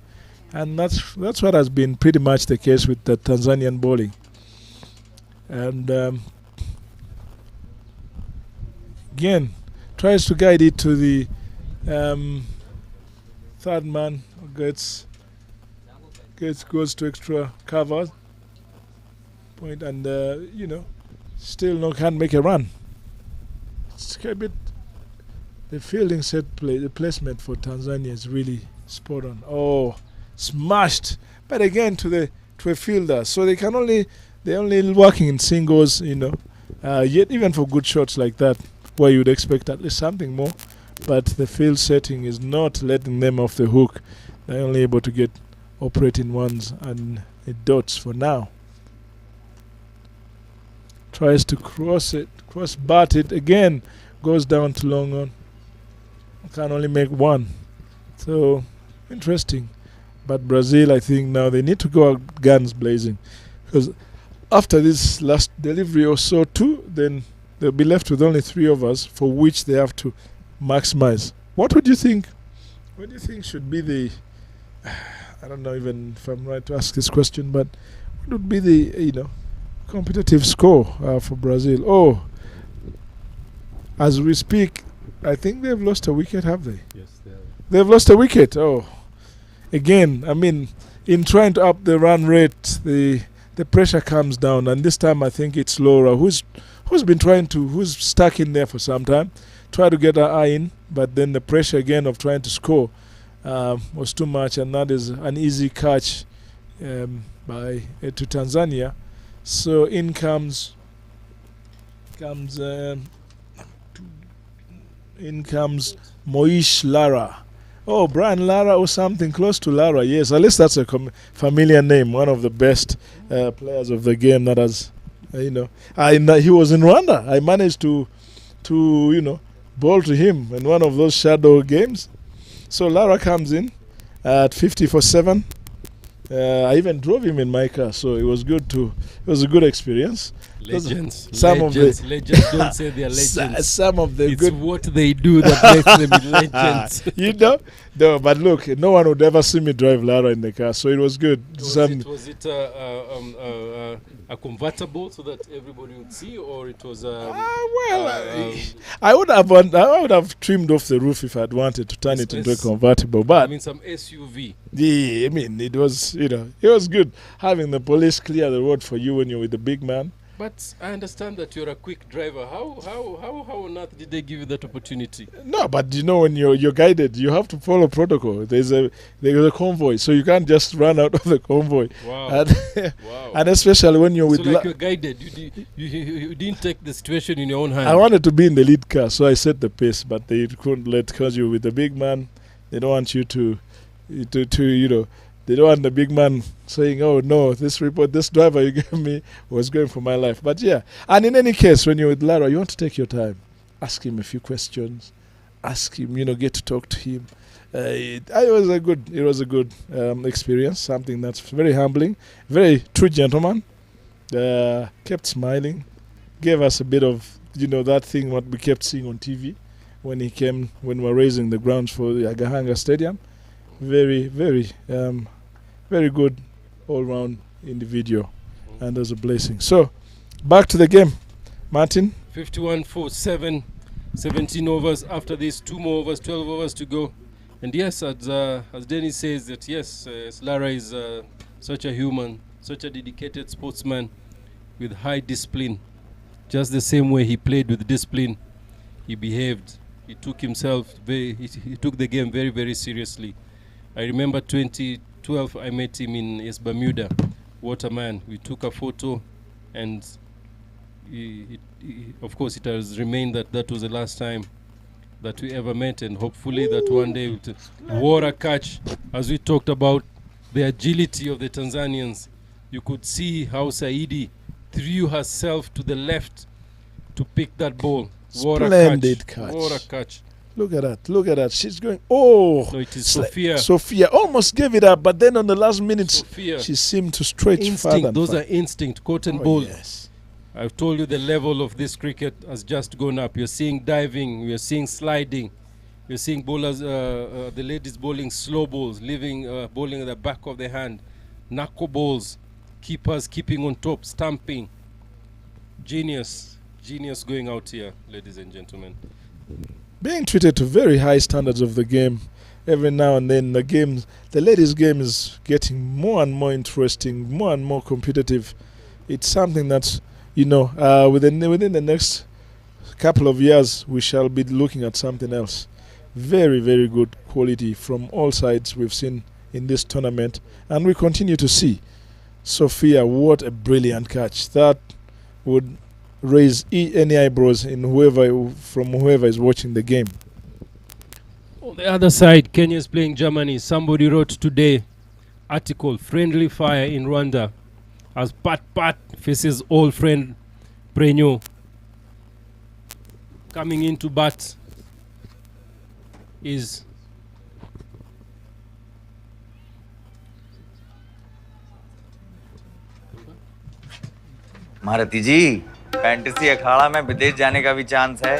and that's what has been pretty much the case with the Tanzanian bowling. And again, tries to guide it to the third man, goes to extra cover point, and still can't make a run. It's a bit. The fielding the placement for Tanzania is really spot on. Oh, smashed! But again to a fielder, so they're only working in singles. Yet even for good shots like that, where you'd expect at least something more, but the field setting is not letting them off the hook. They're only able to get operating ones and dots for now. Tries to cross bat it again, goes down to long on. Can only make one. So interesting. But Brazil, I think now they need to go out guns blazing, because after this last delivery or so too, then they'll be left with only 3 of us, for which they have to maximize. What would you think? What do you think should be the? I don't know even if I'm right to ask this question, but what would be the competitive score for Brazil? Oh, as we speak, I think they've lost a wicket, have they? Yes, they have. They've lost a wicket. Oh, again, I mean, in trying to up the run rate, the pressure comes down, and this time I think it's Laura who's who's stuck in there for some time, try to get her eye in, but then the pressure again of trying to score was too much, and that is an easy catch by to Tanzania. So in comes Moish Lara. Oh, Brian Lara or something close to Lara. Yes, at least that's a familiar name. One of the best players of the game that has, he was in Rwanda. I managed to bowl to him in one of those shadow games. So Lara comes in at 50 for 7. I even drove him in my car, so it was good it was a good experience. Legends legends don't say they're legends. Some of the it's what they do that makes them legends. No, but look, no one would ever see me drive Lara in the car, so it was good. Was it a convertible so that everybody would see, or it was I would have trimmed off the roof if I'd wanted to turn it into a convertible, but I mean some SUV. Yeah, I mean it was it was good having the police clear the road for you when you're with the big man. But I understand that you're a quick driver. How on earth did they give you that opportunity? No, but when you're guided, you have to follow protocol. There's a convoy, so you can't just run out of the convoy. Wow. And, wow. And especially when you're with you're guided. You didn't take the situation in your own hand. I wanted to be in the lead car, so I set the pace, but they couldn't because you're with the big man. They don't want you to they don't want the big man saying, oh no, this driver you gave me was going for my life. But yeah, and in any case, when you're with Lara, you want to take your time. Ask him a few questions. Ask him, get to talk to him. It was a good experience, something that's very humbling, very true gentleman. Kept smiling, gave us a bit of, that thing what we kept seeing on TV when he came, when we were raising the grounds for the Agahanga Stadium. Very, very very good all-round individual, and there's a blessing. So, back to the game, Martin. 51 for 7, 17 overs. After this, 2 more overs, 12 overs to go. And yes, as Dennis says, that yes, Lara is such a human, such a dedicated sportsman with high discipline. Just the same way he played with discipline, he behaved. He took he took the game very, very seriously. I remember 2012, I met him in Bermuda. What a man. We took a photo, and of course it has remained that was the last time that we ever met, and hopefully that one day what a catch. As we talked about the agility of the Tanzanians, you could see how Saidi threw herself to the left to pick that ball. What Splendid catch. What a catch. Look at that. She's going, oh. No, it is Sophia. Sophia almost gave it up, but then on the last minute, Sophia. She seemed to stretch instinct. further. Those are instinct, cotton ball. Yes. I've told you the level of this cricket has just gone up. You're seeing diving, you're seeing sliding, you're seeing bowlers, the ladies bowling slow balls, bowling at the back of the hand, knuckle balls, keepers keeping on top, stamping. Genius going out here, ladies and gentlemen. Being treated to very high standards of the game. Every now and then the ladies' game is getting more and more interesting, more and more competitive. It's something that's, within the next couple of years, we shall be looking at something else. Very, very good quality from all sides we've seen in this tournament, and we continue to see. Sophia, what a brilliant catch. That would raise any eyebrows in whoever is watching the game. On the other side, Kenya is playing Germany. Somebody wrote today, article, friendly fire in Rwanda as Pat faces old friend Prenyo. Coming into bat is महारथी जी, fantasy अखाड़ा में विदेश जाने का भी chance है।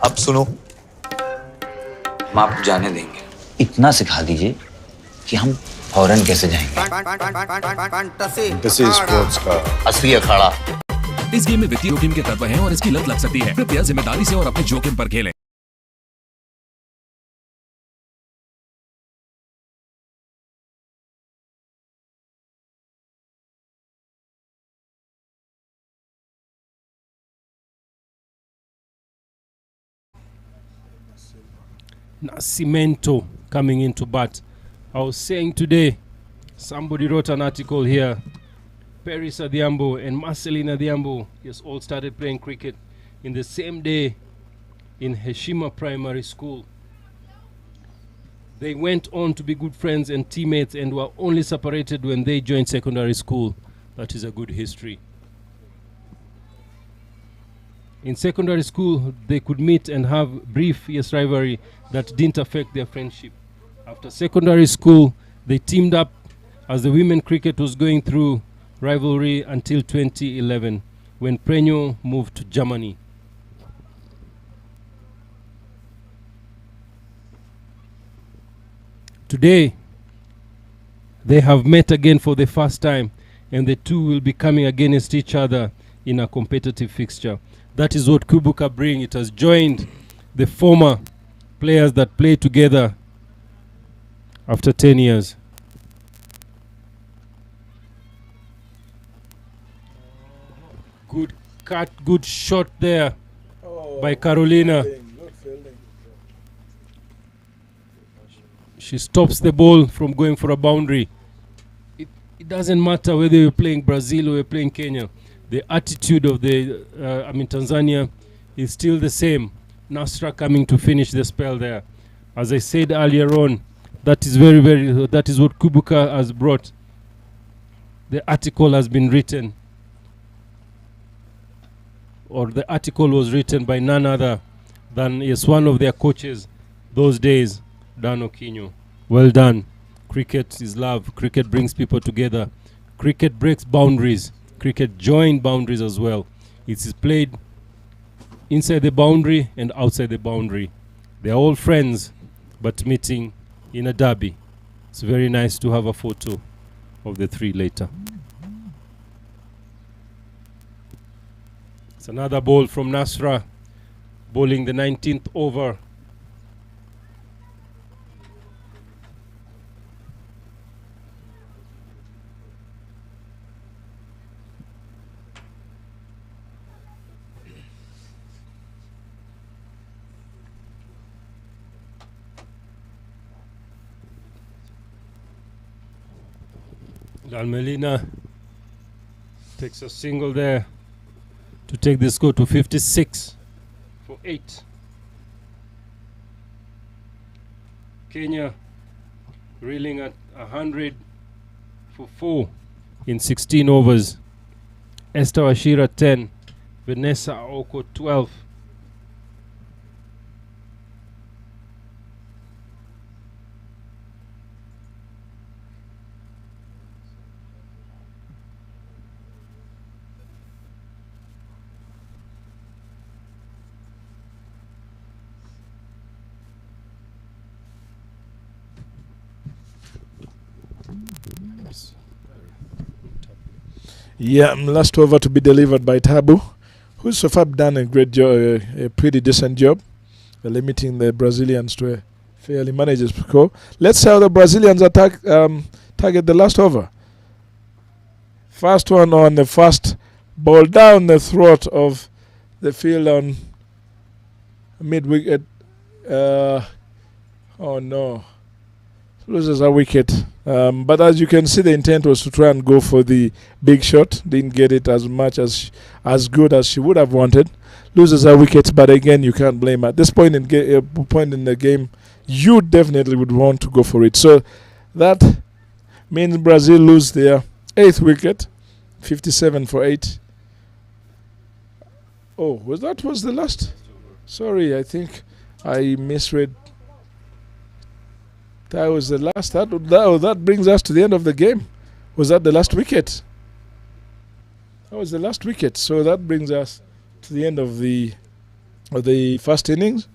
अब सुनो, हम आपको जाने देंगे, इतना सिखा दीजिए कि हम फौरन कैसे जाएंगे। फैंटेसी स्पोर्ट्स का असली अखाड़ा। इस गेम में वित्तीय जोखिम के तत्व हैं और इसकी लत लग सकती है। कृपया जिम्मेदारी से और अपने जोखिम पर खेलें। Nascimento coming into bat. I was saying today, somebody wrote an article here. Paris Adhiambo and Marceline Adhiambo just all started playing cricket in the same day in Heshima Primary School. They went on to be good friends and teammates and were only separated when they joined secondary school. That is a good history. In secondary school, they could meet and have brief rivalry that didn't affect their friendship. After secondary school, they teamed up as the women cricket was going through rivalry until 2011, when Prenyo moved to Germany. Today, they have met again for the first time, and the two will be coming against each other in a competitive fixture. That is what Kwibuka bring. It has joined the former players that play together after 10 years. Good cut, good shot there by Carolina. She stops the ball from going for a boundary. It doesn't matter whether you're playing Brazil or you're playing Kenya. The attitude of Tanzania is still the same. Nasra coming to finish the spell there. As I said earlier on, that is that is what Kwibuka has brought. The article has been written, or the article was written by none other than one of their coaches those days, Dan Okinyo. Well done. Cricket is love. Cricket brings people together. Cricket breaks boundaries. Cricket joins boundaries as well. It is played inside the boundary and outside the boundary. They are all friends, but meeting in a derby. It's very nice to have a photo of the three later. It's another ball from Nasra, bowling the 19th over. Dalmelina takes a single there to take the score to 56 for 8. Kenya reeling at 100 for 4 in 16 overs. Esther Washira 10, Vanessa Oko 12. Yeah, last over to be delivered by Tabu, who's so far done a great job, a pretty decent job, limiting the Brazilians to a fairly manageable score. Let's see how the Brazilians target the last over. First one on the first ball down the throat of the field on mid-wicket. Oh no. Loses a wicket. But as you can see, the intent was to try and go for the big shot. Didn't get it as much as good as she would have wanted. Loses a wicket, but again, you can't blame her. At this point in the game, you definitely would want to go for it. So that means Brazil lose their 8th wicket, 57 for 8. Oh, was the last? Sorry, I think I misread. That was the last. That brings us to the end of the game. Was that the last wicket? That was the last wicket. So that brings us to the end of the first innings,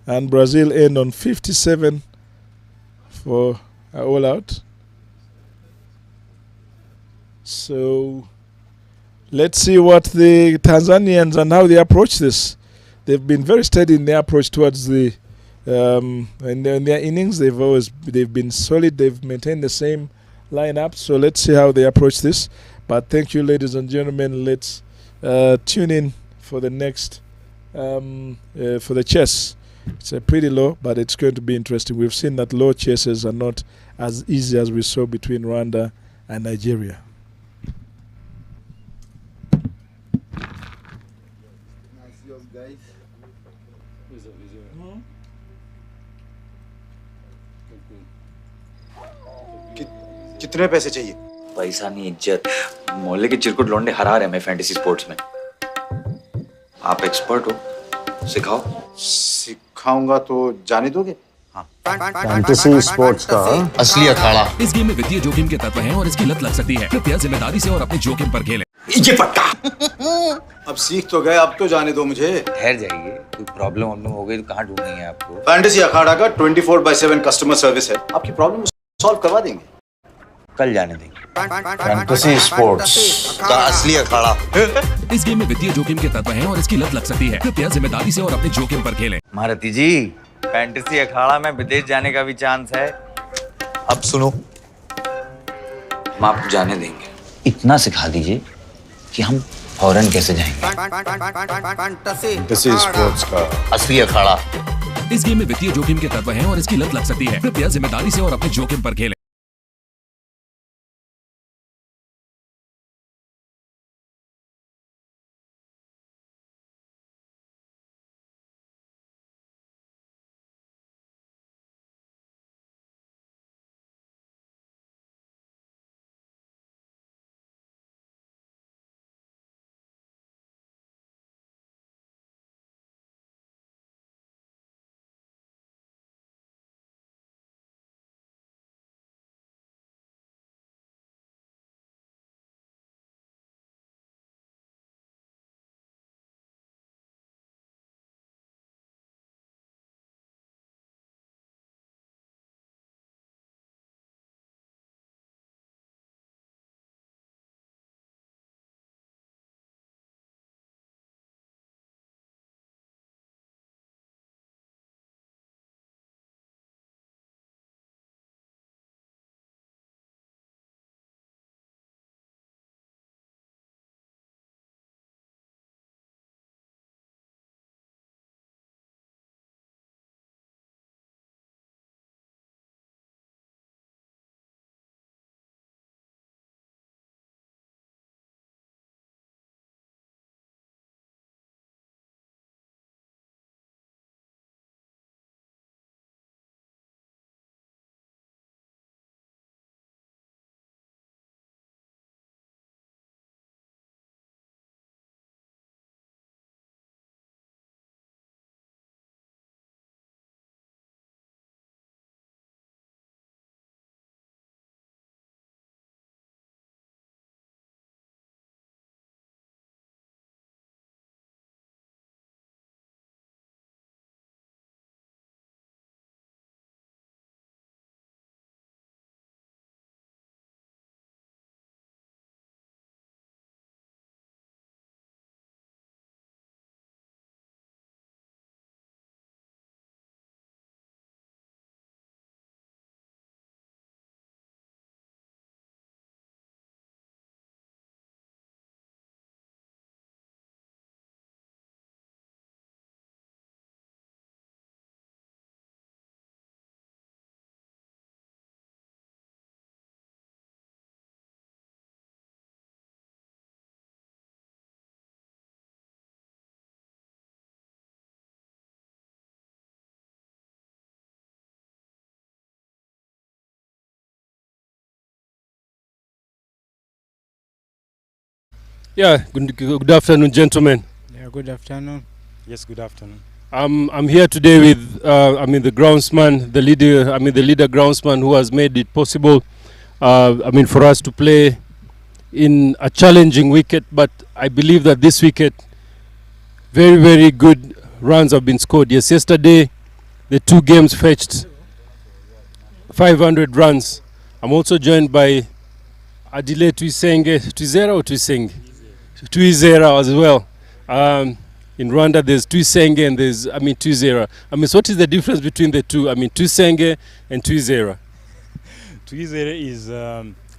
and Brazil end on 57 for all out. So let's see what the Tanzanians and how they approach this. They've been very steady in their approach towards the in their innings. They've been solid. They've maintained the same lineup. So let's see how they approach this. But thank you, ladies and gentlemen. Let's tune in for the next for the chess. It's pretty low, but it's going to be interesting. We've seen that low chesses are not as easy as we saw between Rwanda and Nigeria. कितने पैसे चाहिए? पैसा नहीं, इज्जत। मोहल्ले के चिरकुट लौंडे हरा रहे हैं फैंटेसी स्पोर्ट्स में। आप एक्सपर्ट हो, सिखाओ। सिखाऊंगा तो जाने दोगे? फैंटेसी स्पोर्ट्स का असली अखाड़ा। इस गेम में वित्तीय जोखिम के तत्व हैं और इसकी लत लग सकती है। कृपया जिम्मेदारी से और अपने जोखिम पर खेलें। ये पक्का। अब सीख तो गए, अब तो जाने दो मुझे। ठहर जाइए, कोई प्रॉब्लम हो गई तो कहाँ ढूंढेंगे आपको? फैंटेसी अखाड़ा का 24/7 कस्टमर सर्विस है। आपकी प्रॉब्लम सॉल्व करवा देंगे। कल जाने देंगे। फैंटेसी स्पोर्ट्स का असली अखाड़ा। इस गेम में वित्तीय जोखिम के तत्व हैं और इसकी लत लग सकती है। कृपया जिम्मेदारी से और अपने जोखिम पर खेलें। महारथी जी, फैंटेसी अखाड़ा में विदेश जाने का भी चांस है। अब सुनो, हम आपको जाने देंगे। इतना सिखा दीजिए कि हम फौरन कैसे जाएंगे। फैंटेसी स्पोर्ट्स का असली अखाड़ा। इस गेम में वित्तीय जोखिम के तत्व हैं और इसकी लत लग सकती है। कृपया जिम्मेदारी से और अपने जोखिम पर खेलें। Yeah, good afternoon, gentlemen. Yeah, good afternoon. Yes, good afternoon. I'm here today with, the groundsman, the leader groundsman who has made it possible, for us to play in a challenging wicket, but I believe that this wicket, very, very good runs have been scored. Yes, yesterday the 2 games fetched 500 runs. I'm also joined by Adile Tuizera or Tuisenge? Tuizera as well. In Rwanda there's Tuisenge and there's, Tuizera. So what is the difference between the two? Tuisenge and Tuizera. Tuizera is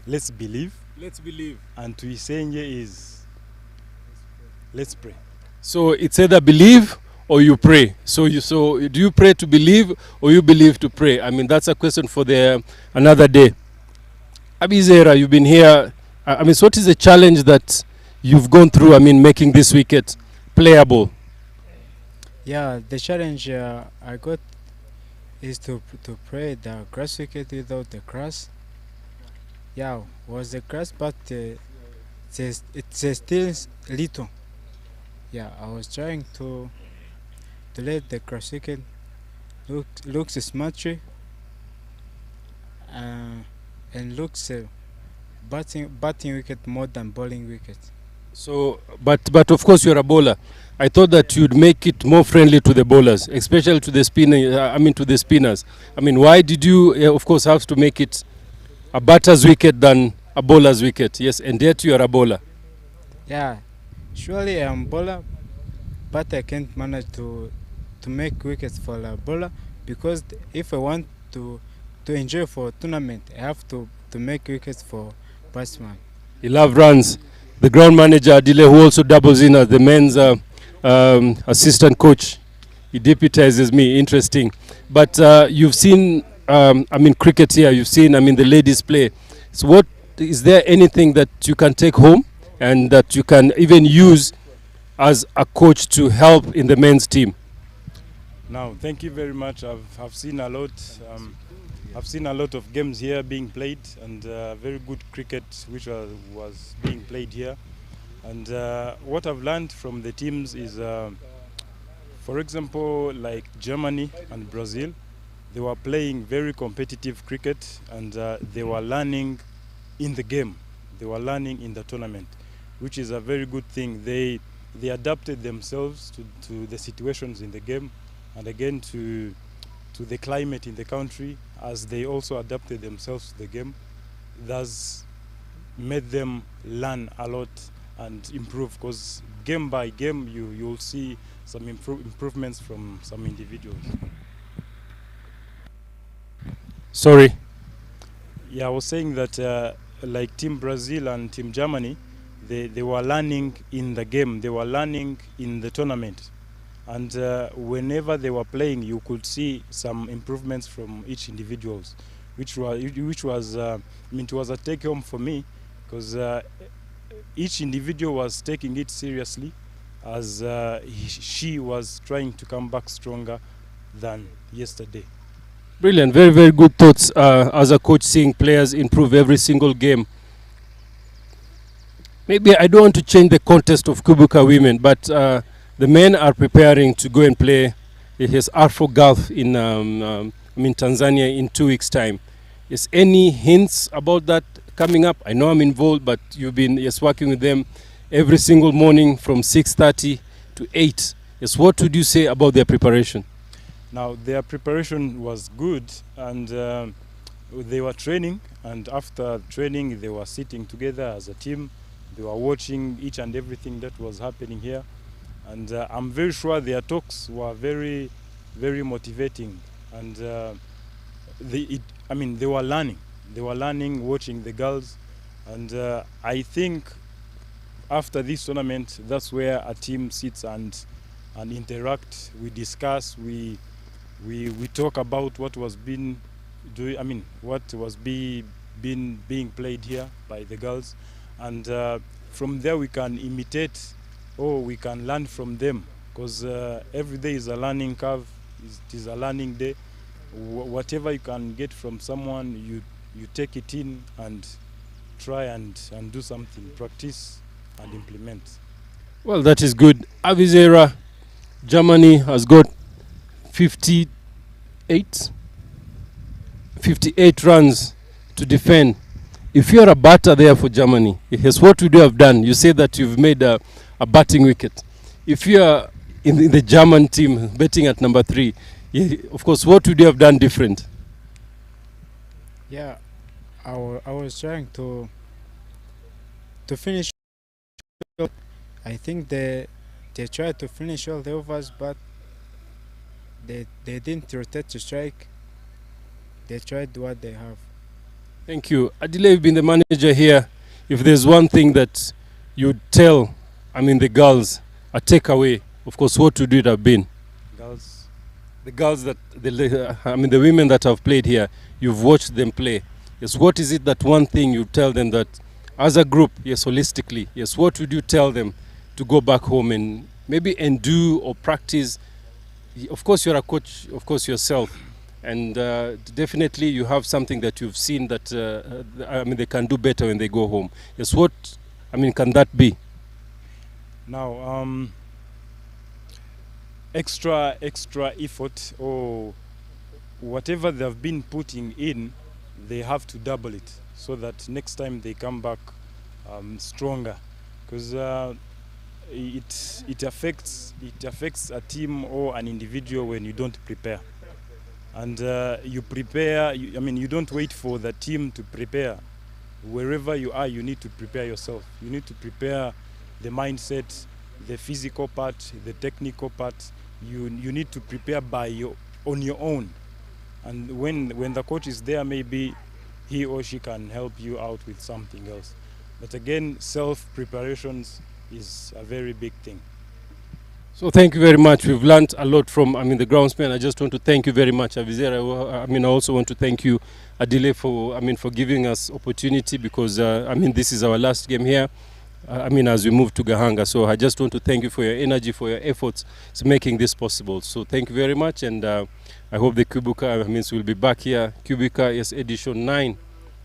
let's believe. Let's believe. And Tuisenge is let's pray. So it's either believe or you pray. So do you pray to believe or you believe to pray? That's a question for another day. Abizera, you've been here. So what is the challenge that you've gone through, making this wicket playable? Yeah, the challenge I got is to play the grass wicket without the grass. Yeah, was the grass, but it's still little. Yeah, I was trying to let the grass wicket looks smartly and looks batting wicket more than bowling wicket. So, but of course you're a bowler. I thought that you'd make it more friendly to the bowlers, especially to the to the spinners. Why did you, of course, have to make it a batter's wicket than a bowler's wicket? Yes, and yet you are a bowler. Yeah, surely I'm a bowler, but I can't manage to make wickets for a bowler, because if I want to enjoy for tournament, I have to make wickets for batsman. He loves runs. The ground manager Adile, who also doubles in as the men's assistant coach, he deputizes me. Interesting. But you've seen, cricket here. You've seen, the ladies play. So, what is there anything that you can take home and that you can even use as a coach to help in the men's team? Now, thank you very much. I've seen a lot. I've seen a lot of games here being played, and very good cricket which was being played here. And what I've learned from the teams is, for example, like Germany and Brazil, they were playing very competitive cricket, and they were learning in the game. They were learning in the tournament, which is a very good thing. They adapted themselves to the situations in the game, and again to the climate in the country, as they also adapted themselves to the game. That's made them learn a lot and improve, because game by game you'll see some improvements from some individuals. Sorry. Yeah, I was saying that like Team Brazil and Team Germany, they were learning in the game, they were learning in the tournament. And whenever they were playing, you could see some improvements from each individuals, which was it was a take home for me, because each individual was taking it seriously, as she was trying to come back stronger than yesterday. Brilliant, very, very good thoughts as a coach, seeing players improve every single game. Maybe I don't want to change the contest of Kwibuka women, but the men are preparing to go and play his Afro Gulf in Tanzania in 2 weeks' time. Is any hints about that coming up? I know I'm involved, but you've been working with them every single morning from 6:30 to 8. Yes, what would you say about their preparation? Now, their preparation was good, and they were training, and after training they were sitting together as a team. They were watching each and everything that was happening here, and I'm very sure their talks were very, very motivating, and they were learning. They were learning, watching the girls, and I think after this tournament, that's where a team sits and interact. We discuss. We talk about what was being being played here by the girls, and from there we can imitate, or we can learn from them, because every day is a learning curve. It is a learning day. Whatever you can get from someone, you take it in and try and do something, practice and implement. Well, that is good. Avizera, Germany has got 58 runs to defend. if you're a batter there for Germany, here's what would you have done? You say that you've made a batting wicket. If you're in the German team betting at number 3, of course, what would you have done different? Yeah, I was trying to finish. I think they tried to finish all the overs, but they didn't rotate to strike. They tried what they have. Thank you. Adile, you've been the manager here. If there's one thing that you'd tell, the girls, a takeaway, of course, what would it have been? Girls. The girls that, the women that have played here, you've watched them play. Yes, what is it that one thing you tell them that, as a group, yes, holistically, yes, what would you tell them to go back home and maybe do or practice? Of course, you're a coach, of course, yourself. And definitely you have something that you've seen that, they can do better when they go home. Yes, what, can that be? Now, extra effort or whatever they've been putting in, they have to double it so that next time they come back stronger, because it affects a team or an individual when you don't prepare. And you prepare, you don't wait for the team to prepare. Wherever you are, you need to prepare yourself. You need to prepare the mindset, the physical part, the technical part. You need to prepare on your own. And when the coach is there, maybe he or she can help you out with something else. But again, self-preparations is a very big thing. So thank you very much. We've learned a lot from, the groundsman. I just want to thank you very much, Avizera. I also want to thank you, Adile, for giving us opportunity, because, this is our last game here, as we move to Gahanga. So I just want to thank you for your energy, for your efforts to making this possible. So thank you very much, and I hope the Kwibuka, will be back here. Kwibuka is edition 9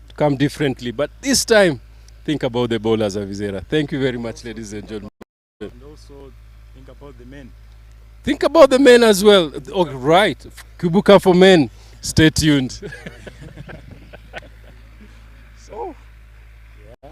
to come differently, but this time, think about the bowlers, Avizera. Thank you very much, ladies and gentlemen. And also, think about the men. Think about the men as well. Oh, right. Kwibuka for men. Stay tuned. So, yeah.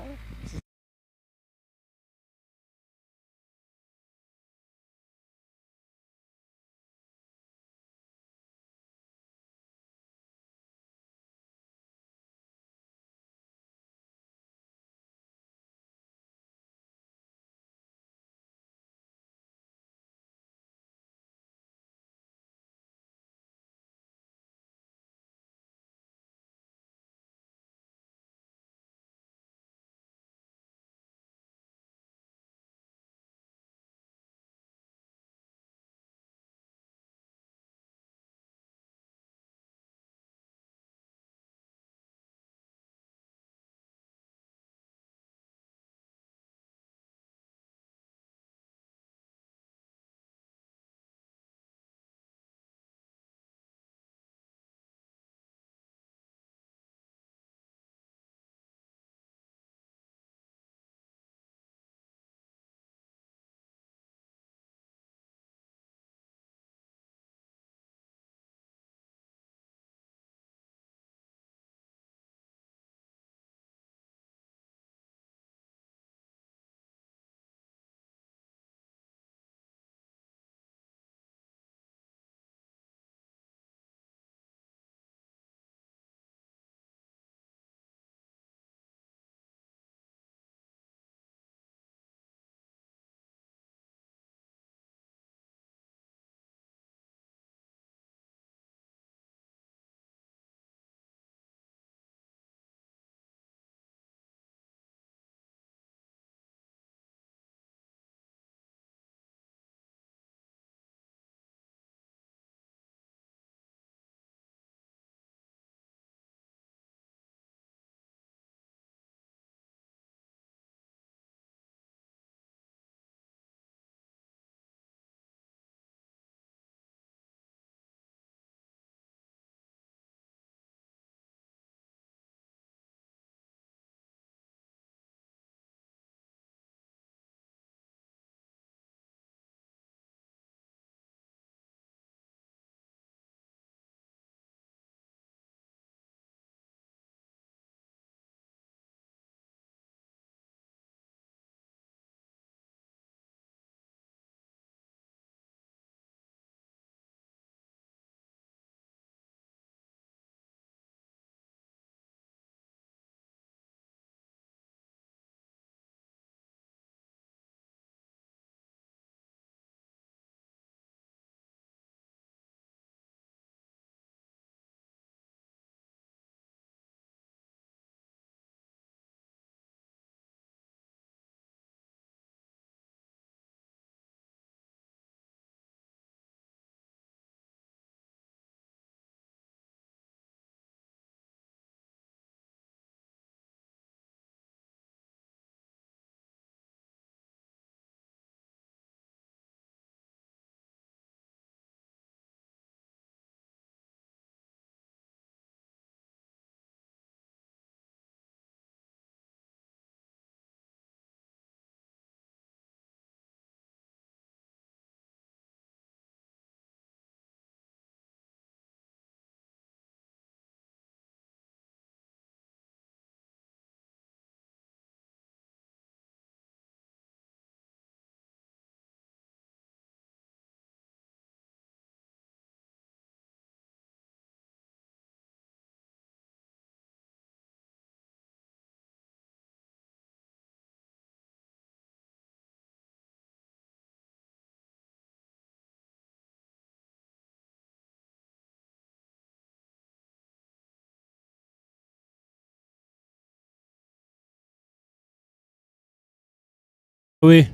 Away,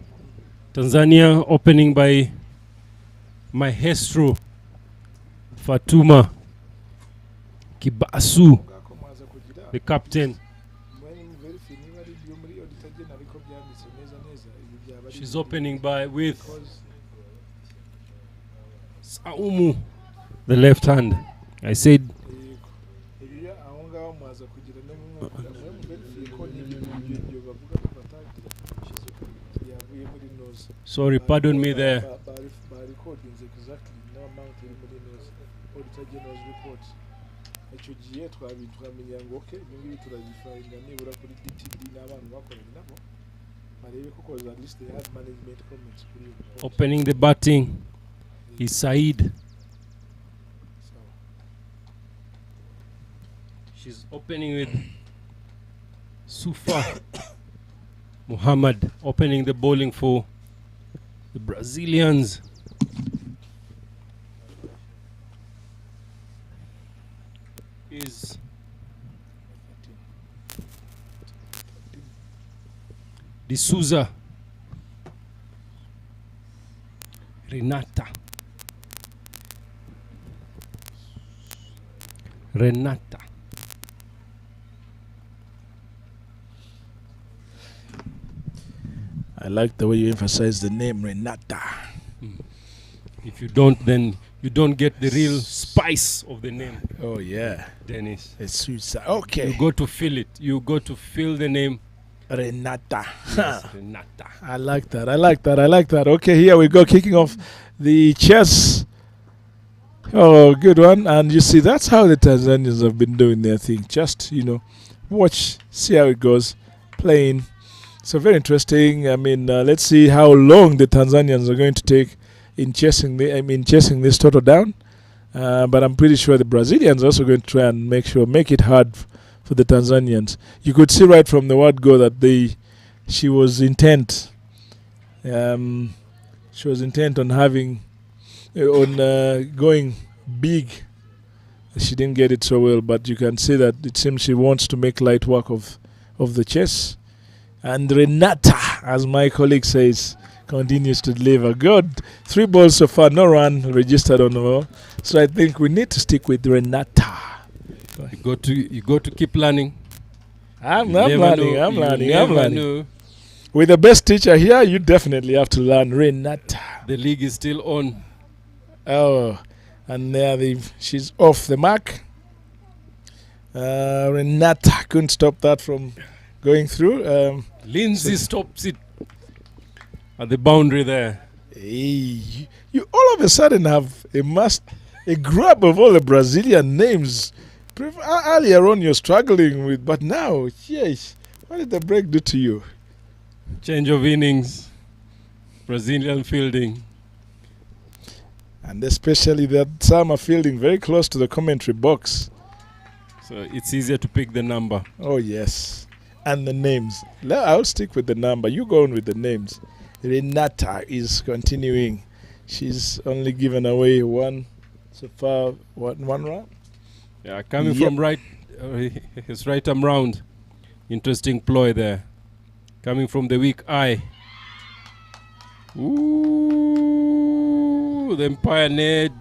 Tanzania opening by Maestro Fatuma Kibasu, the captain. She's opening with Saumu, the left hand. I said sorry, pardon me there. Opening the batting is Said. She's opening with Sufa Muhammad, opening the bowling for the Brazilians. Is D'Souza Renata. I like the way you emphasize the name Renata. If you don't, then you don't get the real spice of the name. Oh yeah, Dennis. It's sweet. Okay. You go to feel it. You go to feel the name Renata. Yes, Renata. I like that. Okay, here we go, kicking off the chess. Oh, good one. And you see, that's how the Tanzanians have been doing their thing. Just, watch, see how it goes, playing. So very interesting. I mean, let's see how long the Tanzanians are going to take in chasing this total down. But I'm pretty sure the Brazilians are also going to try and make it hard for the Tanzanians. You could see right from the word go that she was intent. She was intent on going big. She didn't get it so well, but you can see that it seems she wants to make light work of the chess. And Renata, as my colleague says, continues to deliver. Good. 3 balls so far, no run registered on all. So I think we need to stick with Renata. You got to keep learning. I'm learning. With the best teacher here, you definitely have to learn Renata. The league is still on. Oh, and there she's off the mark. Renata couldn't stop that from going through. Lindsay stops it at the boundary there. Hey, you all of a sudden have a grab of all the Brazilian names. Earlier on you're struggling with, but now, yes, what did the break do to you? Change of innings, Brazilian fielding. And especially that some are fielding very close to the commentary box. So it's easier to pick the number. Oh, yes. And the names. I'll stick with the number. You go on with the names. Renata is continuing. She's only given away one so far. One run? Yeah, coming from right, his right arm round. Interesting ploy there. Coming from the weak eye. Ooh, the umpire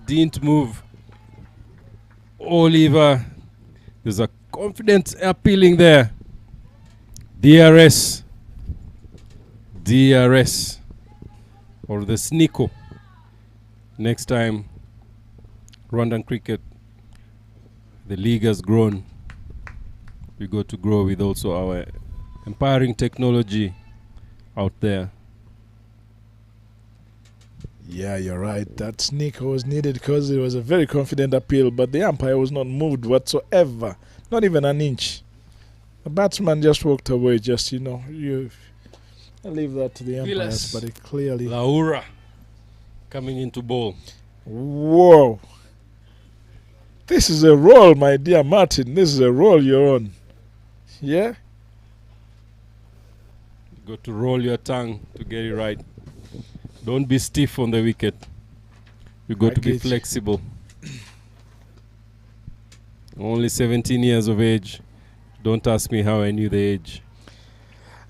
didn't move. Oliver, there's a confident appealing there. DRS or the Sniko. Next time, Rwandan cricket, the league has grown. We got to grow with also our empowering technology out there. Yeah, you're right. That sneak was needed because it was a very confident appeal, but the umpire was not moved whatsoever. Not even an inch. The batsman just walked away. Just, I leave that to the umpires, but it clearly... Laura coming into ball. Whoa. This is a roll, my dear Martin. This is a roll you're on. Yeah? You got to roll your tongue to get it right. Don't be stiff on the wicket. You got to be flexible. Only 17 years of age. Don't ask me how I knew the age.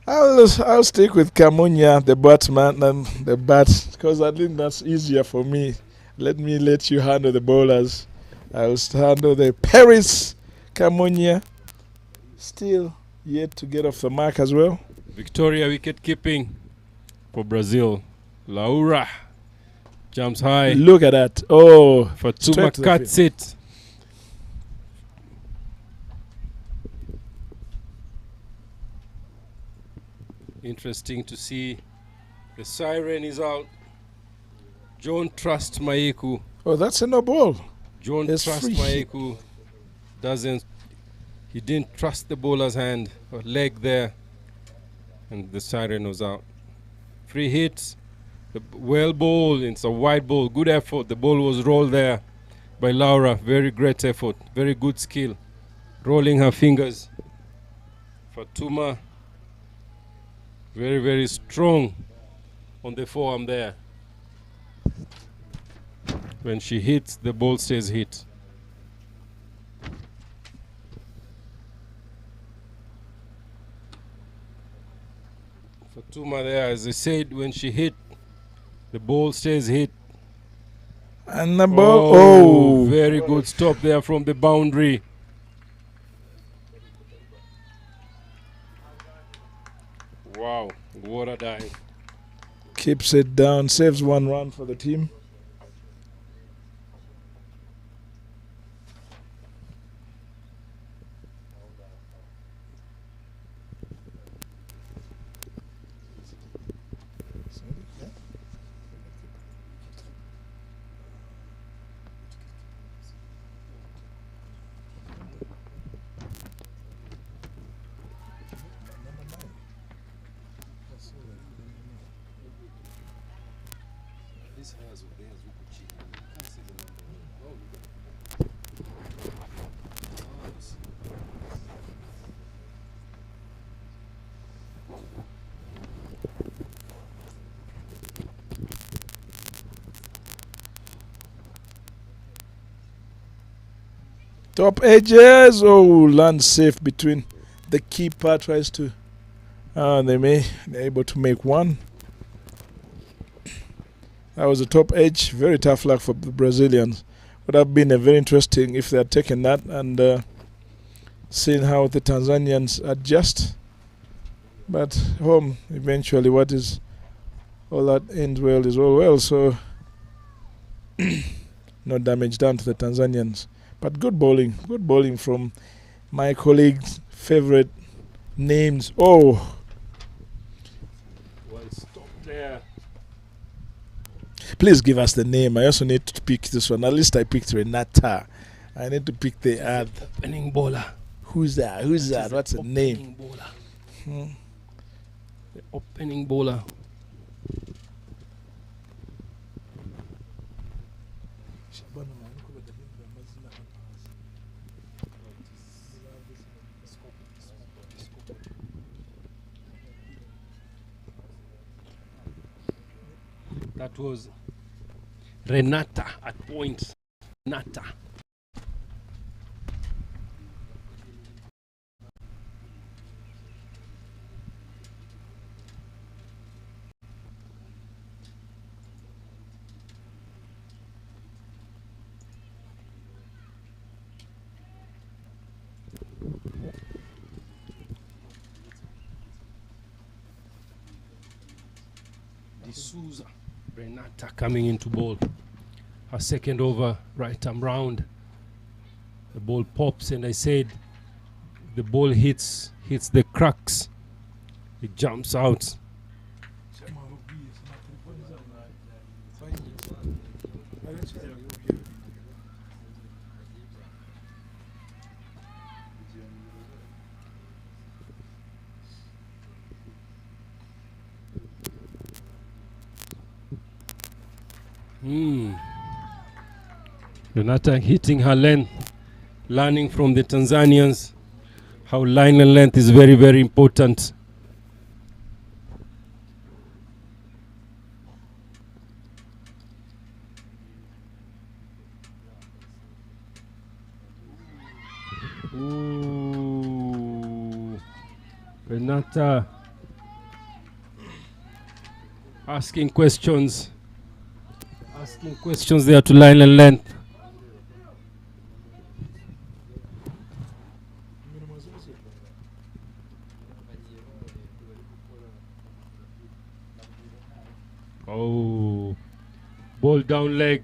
I'll stick with Kamunya, the batsman, and the bat, because I think that's easier for me. Let you handle the bowlers. I'll handle the Paris Kamunya. Still yet to get off the mark as well. Victoria wicket keeping for Brazil. Laura jumps high. Look at that. Oh, Fatuma cuts it. Interesting to see the siren is out. Don't trust Maeku. Oh, that's a no ball. Don't trust Maeku. He didn't trust the bowler's hand or leg there. And the siren was out. Free hit. Well bowled. It's a wide ball. Good effort. The ball was rolled there by Laura. Very great effort. Very good skill. Rolling her fingers. Fatuma. Very, very strong on the forearm there. When she hits, the ball stays hit. Fatuma there, as I said, when she hit, the ball stays hit. And the ball, very good stop there from the boundary. Wow, what a dive. Keeps it down, saves 1 run for the team. Top edges. Oh, land safe between the keeper. Tries to. They're able to make 1. That was a top edge. Very tough luck for the Brazilians. Would have been a very interesting if they had taken that and seen how the Tanzanians adjust. But home eventually. What is all that ends well is all well. So no damage done to the Tanzanians. But good bowling from my colleagues' favorite names. Oh, Well, stop there. please give us the name. I also need to pick this one. At least I picked Renata. I need to pick the opening bowler. Who's that? What's the name? The opening bowler. That was Renata at point. Renata. D'Souza. Renata coming into ball. Her second over, right arm round. The ball pops, and I said the ball hits the cracks. It jumps out. Renata hitting her length, learning from the Tanzanians how line and length is very, very important. Ooh. Renata asking questions. Asking questions there to line and length. Oh, ball down leg,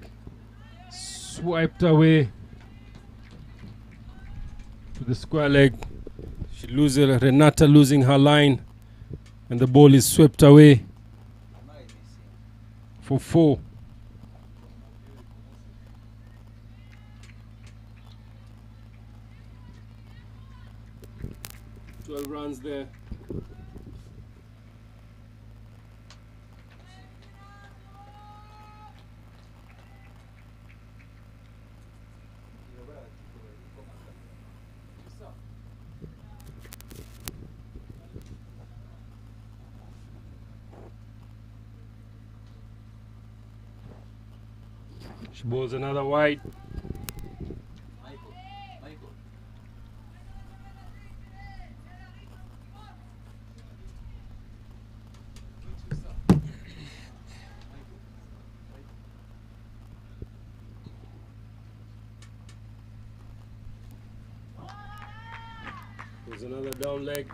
swiped away to the square leg. She loses, Renata losing her line, and the ball is swept away for 4. 12 runs there. She bowls another wide. There's another down leg.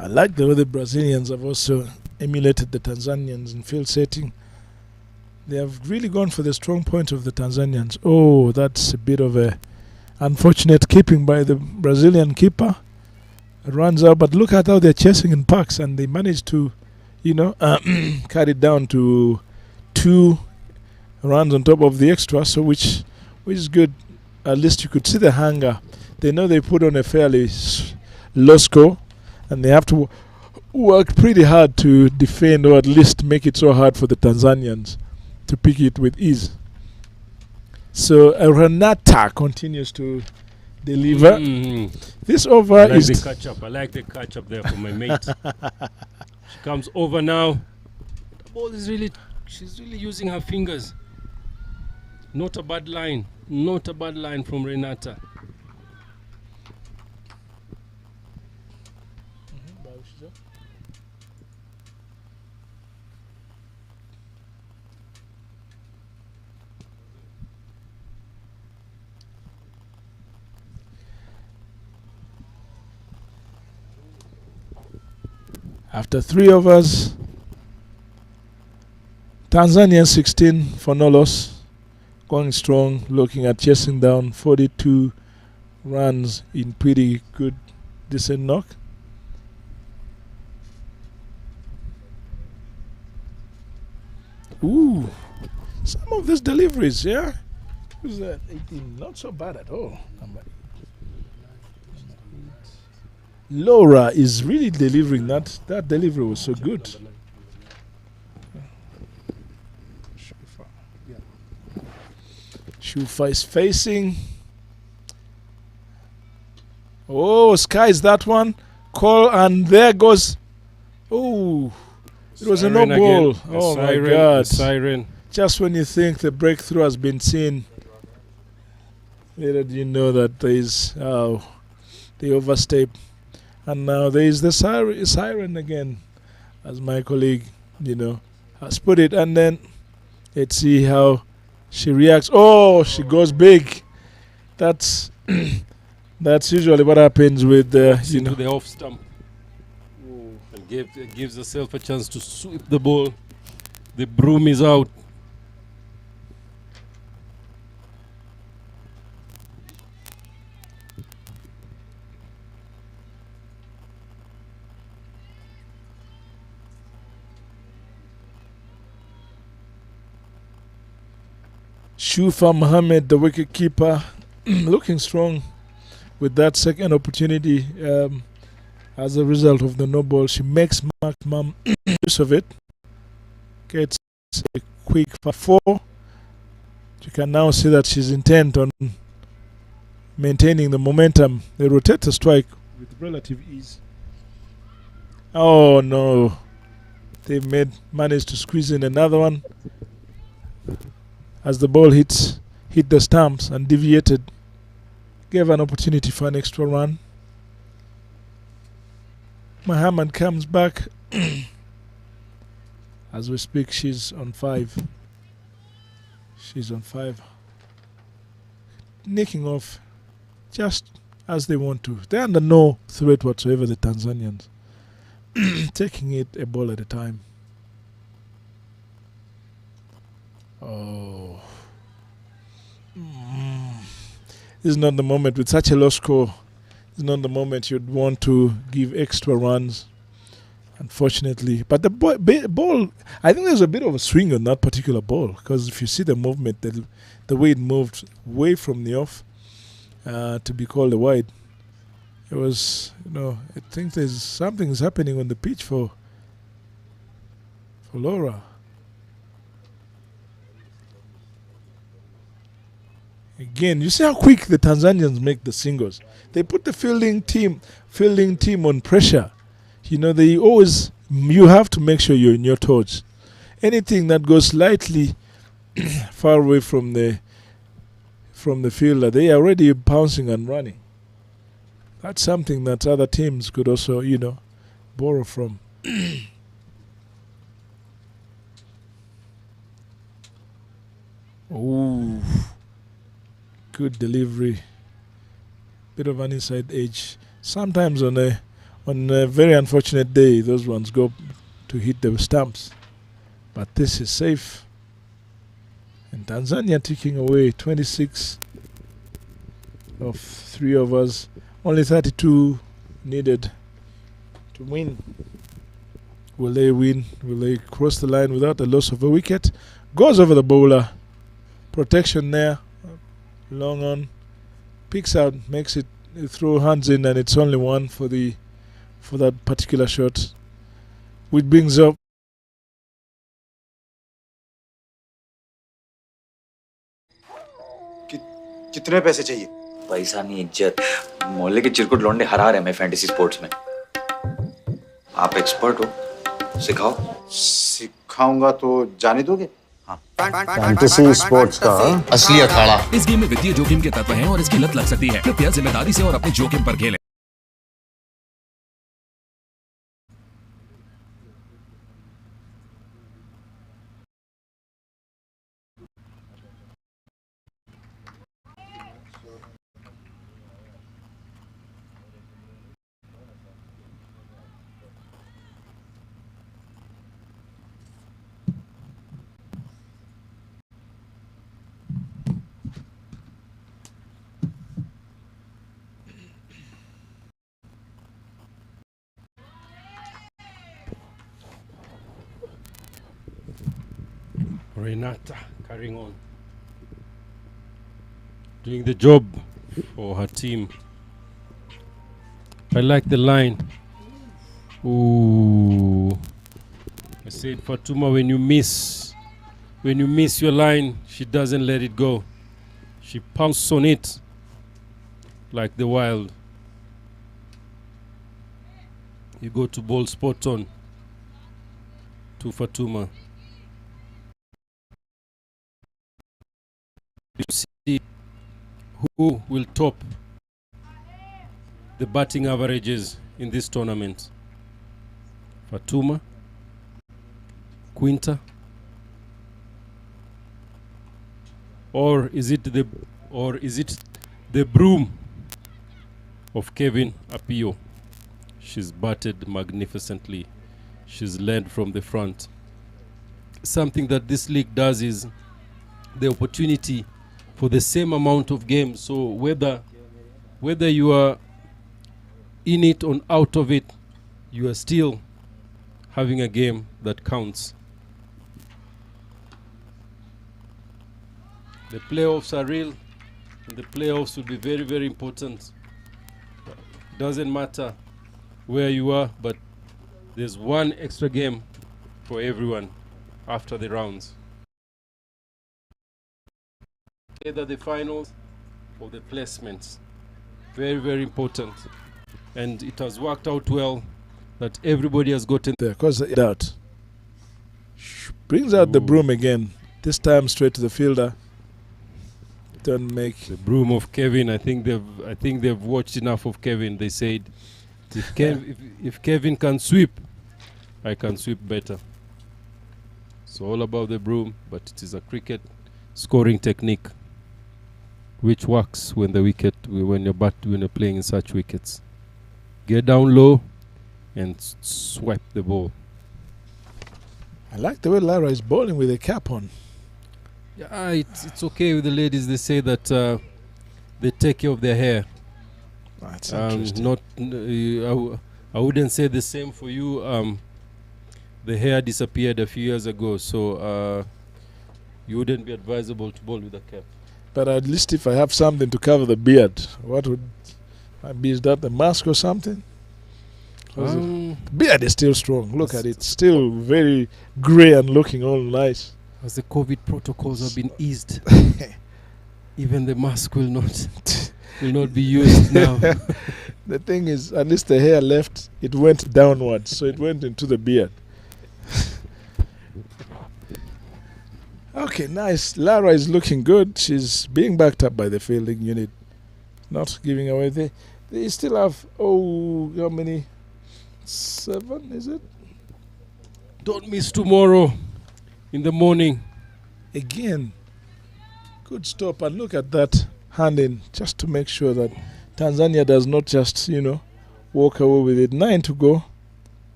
I like the way the Brazilians have also emulated the Tanzanians in field setting. They have really gone for the strong point of the Tanzanians. Oh, that's a bit of a unfortunate keeping by the Brazilian keeper. Runs out, but look at how they're chasing in packs, and they managed to, cut it down to 2 runs on top of the extra. So which is good. At least you could see the hunger. They know they put on a fairly low score, and they have to work pretty hard to defend, or at least make it so hard for the Tanzanians to pick it with ease. So Renata continues to deliver. This over I like is the catch up. I like the catch up there for my mate. She comes over now. The ball is she's really using her fingers. Not a bad line. Not a bad line from Renata. After 3 overs, Tanzania 16 for no loss, going strong, looking at chasing down 42 runs in pretty good, decent knock. Ooh, some of these deliveries, yeah? Who's that? 18, not so bad at all. Laura is really delivering. That delivery was so good. Shufa is facing. Oh, skies that one. Call, and there goes. Oh, it was a no ball. Oh my God. Siren. Just when you think the breakthrough has been seen, little do you know that there is the overstep. And now there is the siren again, as my colleague, has put it. And then let's see how she reacts. Oh, she goes big. That's usually what happens with into the off stump. And gives herself a chance to sweep the ball. The broom is out. Shufa Mohammed, the wicket keeper, looking strong with that second opportunity. As a result of the no ball, she makes maximum use of it. Gets a quick 4. You can now see that she's intent on maintaining the momentum. They rotate the strike with relative ease. Oh no, they managed to squeeze in another one. as the ball hit the stumps and deviated, gave an opportunity for an extra run. Muhammad comes back. As we speak, she's on 5. She's on 5. Nicking off just as they want to. They're under no threat whatsoever, the Tanzanians. Taking it a ball at a time. Oh. This is not the moment with such a low score. This is not the moment you'd want to give extra runs, unfortunately. But the ball, I think there's a bit of a swing on that particular ball, because if you see the movement, the way it moved way from the off to be called a wide, it was, I think there's something is happening on the pitch for Laura. Again, you see how quick the Tanzanians make the singles. They put the fielding team on pressure. They always, you have to make sure you're in your toes. Anything that goes slightly far away from the fielder, they are already pouncing and running. That's something that other teams could also, borrow from. Ooh. Good delivery, bit of an inside edge. Sometimes on a very unfortunate day, those ones go to hit the stumps, but this is safe. And Tanzania taking away 26 of 3 overs, only 32 needed to win. Will they win? Will they cross the line without the loss of a wicket? Goes over the bowler, protection there. Long on, picks out, makes it, throw hands in, and it's only 1 for that particular shot, which brings up कितने पैसे चाहिए? पैसा नहीं, इज्जत। मोहल्ले के चिरकुट लौंडे हरा रहे हैं फैंटेसी स्पोर्ट्स में। आप एक्सपर्ट हो, सिखाओ। सिखाऊंगा तो जाने दोगे? फैंटेसी स्पोर्ट्स का असली अखाड़ा। इस गेम में वित्तीय जोखिम के तत्व हैं और इसकी लत लग सकती है। कृपया जिम्मेदारी से और अपने जोखिम पर खेलें। Renata carrying on, doing the job for her team. I like the line. Ooh, I said, Fatuma, when you miss your line, she doesn't let it go. She pounces on it like the wild. You go to ball spot on to Fatuma. You see who will top the batting averages in this tournament. Fatuma, Quinta, or is it the broom of Kevin Apio? She's batted magnificently. She's led from the front. Something that this league does is the opportunity for the same amount of games. So whether you are in it or out of it, you are still having a game that counts. The playoffs are real, and the playoffs will be very, very important. Doesn't matter where you are, but there's one extra game for everyone after the rounds. Either the finals or the placements. Very, very important. And it has worked out well that everybody has gotten there, because that brings out the broom again. This time straight to the fielder. Don't make the broom of Kevin. I think they've watched enough of Kevin. They said, if Kevin can sweep, I can sweep better. So all about the broom, but it is a cricket scoring technique which works when when you're playing in such wickets. Get down low and swipe the ball. I like the way Lara is bowling with a cap on. Yeah, it's okay with the ladies. They say that they take care of their hair. That's interesting. I wouldn't say the same for you. The hair disappeared a few years ago, so you wouldn't be advisable to bowl with a cap. But at least if I have something to cover the beard, what would is that the mask or something? The beard is still strong. Look at it, still very grey and looking all nice. As the COVID protocols have been eased, even the mask will not be used now. The thing is, at least the hair left, it went downwards, so it went into the beard. Okay, nice. Lara is looking good. She's being backed up by the fielding unit, not giving away. They still have, how many? 7, is it? Don't miss tomorrow in the morning. Again, good stop. And look at that hand in, just to make sure that Tanzania does not just, walk away with it. 9 to go.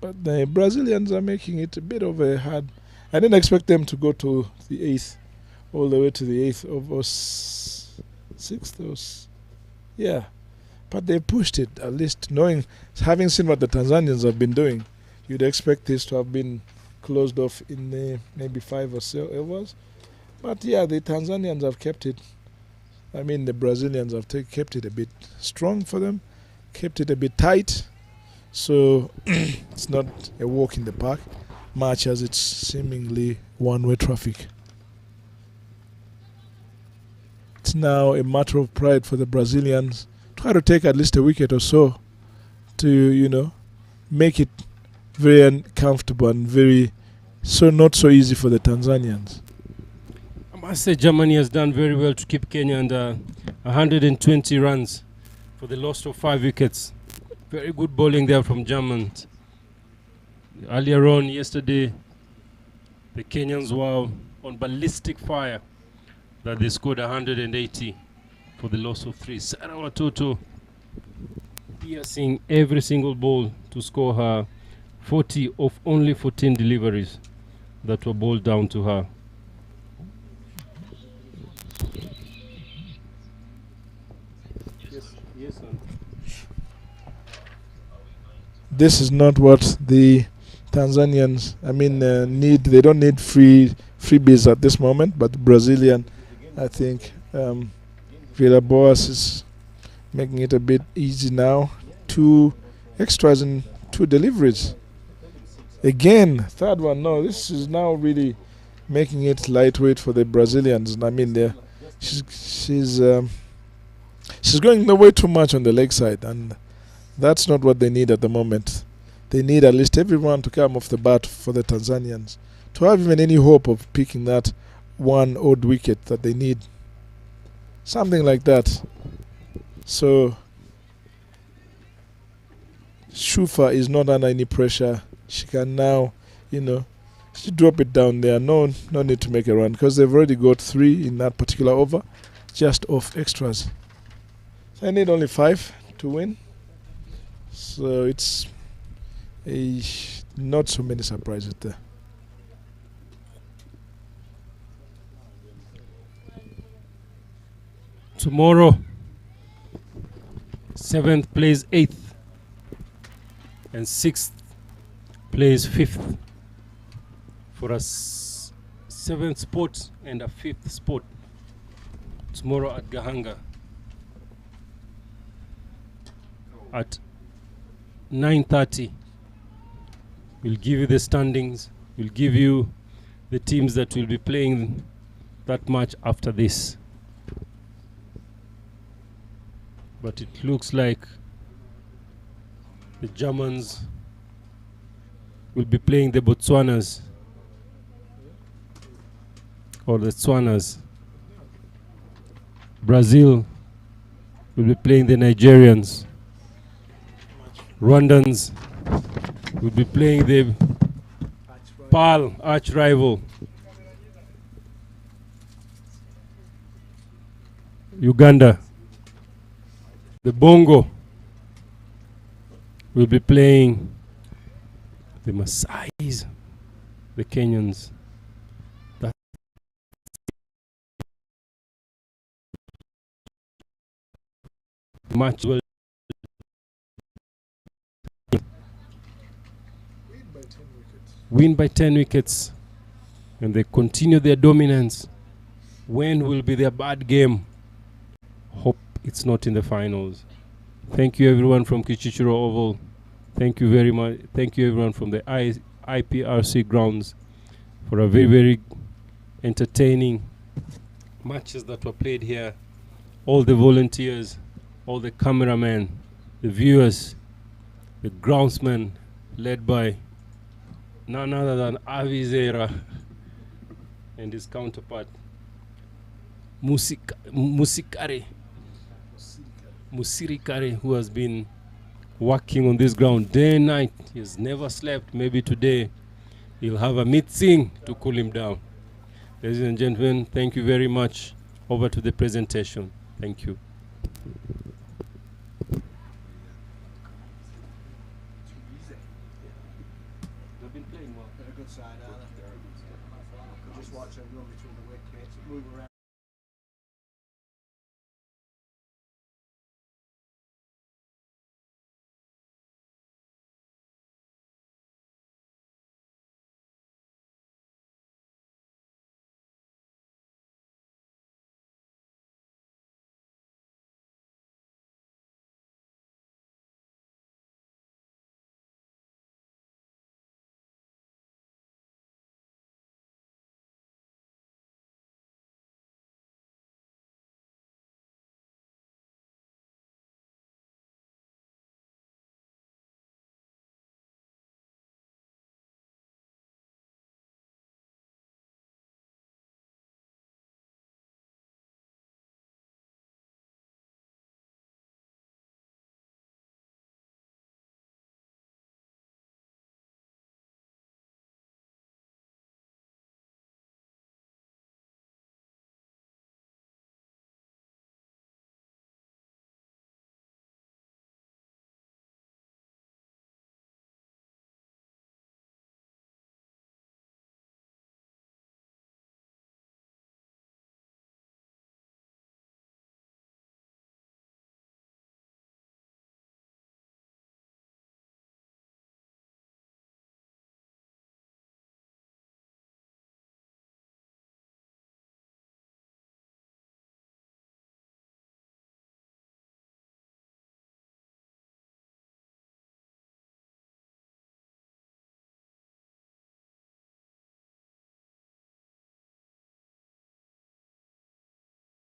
But the Brazilians are making it a bit of a hard. I didn't expect them to go to the 8th, all the way to the 8th or 6th. Yeah. But they pushed it, at least having seen what the Tanzanians have been doing, you'd expect this to have been closed off in maybe 5 or so overs. But yeah, the Tanzanians have kept it. I mean, the Brazilians have kept it a bit strong for them, kept it a bit tight. So it's not a walk in the park, much as it's seemingly one-way traffic. It's now a matter of pride for the Brazilians. Try to take at least a wicket or so to, make it very uncomfortable and not so easy for the Tanzanians. I must say Germany has done very well to keep Kenya under 120 runs for the loss of 5 wickets. Very good bowling there from Germans. Earlier on yesterday, the Kenyans were on ballistic fire that they scored 180 for the loss of 3. Sarah Watoto piercing every single ball to score her 40 of only 14 deliveries that were bowled down to her. Yes, This is not what the Tanzanians, need. They don't need freebies at this moment, but the Brazilian, I think, Villa Boas is making it a bit easy now. 2 extras and 2 deliveries. Again, third one. No, this is now really making it lightweight for the Brazilians. She's going way too much on the leg side, and that's not what they need at the moment. They need at least everyone to come off the bat for the Tanzanians to have even any hope of picking that one odd wicket that they need. Something like that. So Shufa is not under any pressure. She can now, she drop it down there. No need to make a run because they've already got 3 in that particular over, just off extras. So I need only 5 to win. So it's not so many surprises there. Tomorrow, 7th plays 8th and 6th plays 5th for a 7th spot and a 5th spot tomorrow at Gahanga at 9:30. We'll give you the standings. We'll give you the teams that will be playing that match after this. But it looks like the Germans will be playing the Botswanas or the Tswanas. Brazil will be playing the Nigerians. Rwandans will be playing the PAL arch rival. Uganda. The Bongo will be playing the Maasais, the Kenyans. That match will win by 10 wickets, and they continue their dominance. When will be their bad game? Hope it's not in the finals. Thank you everyone from Kichichiro Oval. Thank you very much. Thank you everyone from the IPRC grounds for a very, very entertaining matches that were played here. All the volunteers, all the cameramen, the viewers, the groundsmen, led by none other than Avi Zera and his counterpart Musirikare, who has been working on this ground day and night. He has never slept. Maybe today he'll have a meeting to cool him down. Ladies and gentlemen, thank you very much. Over to the presentation. Thank you. They've been playing well. They're a good side, aren't they? Just watch them run between the wickets, move around.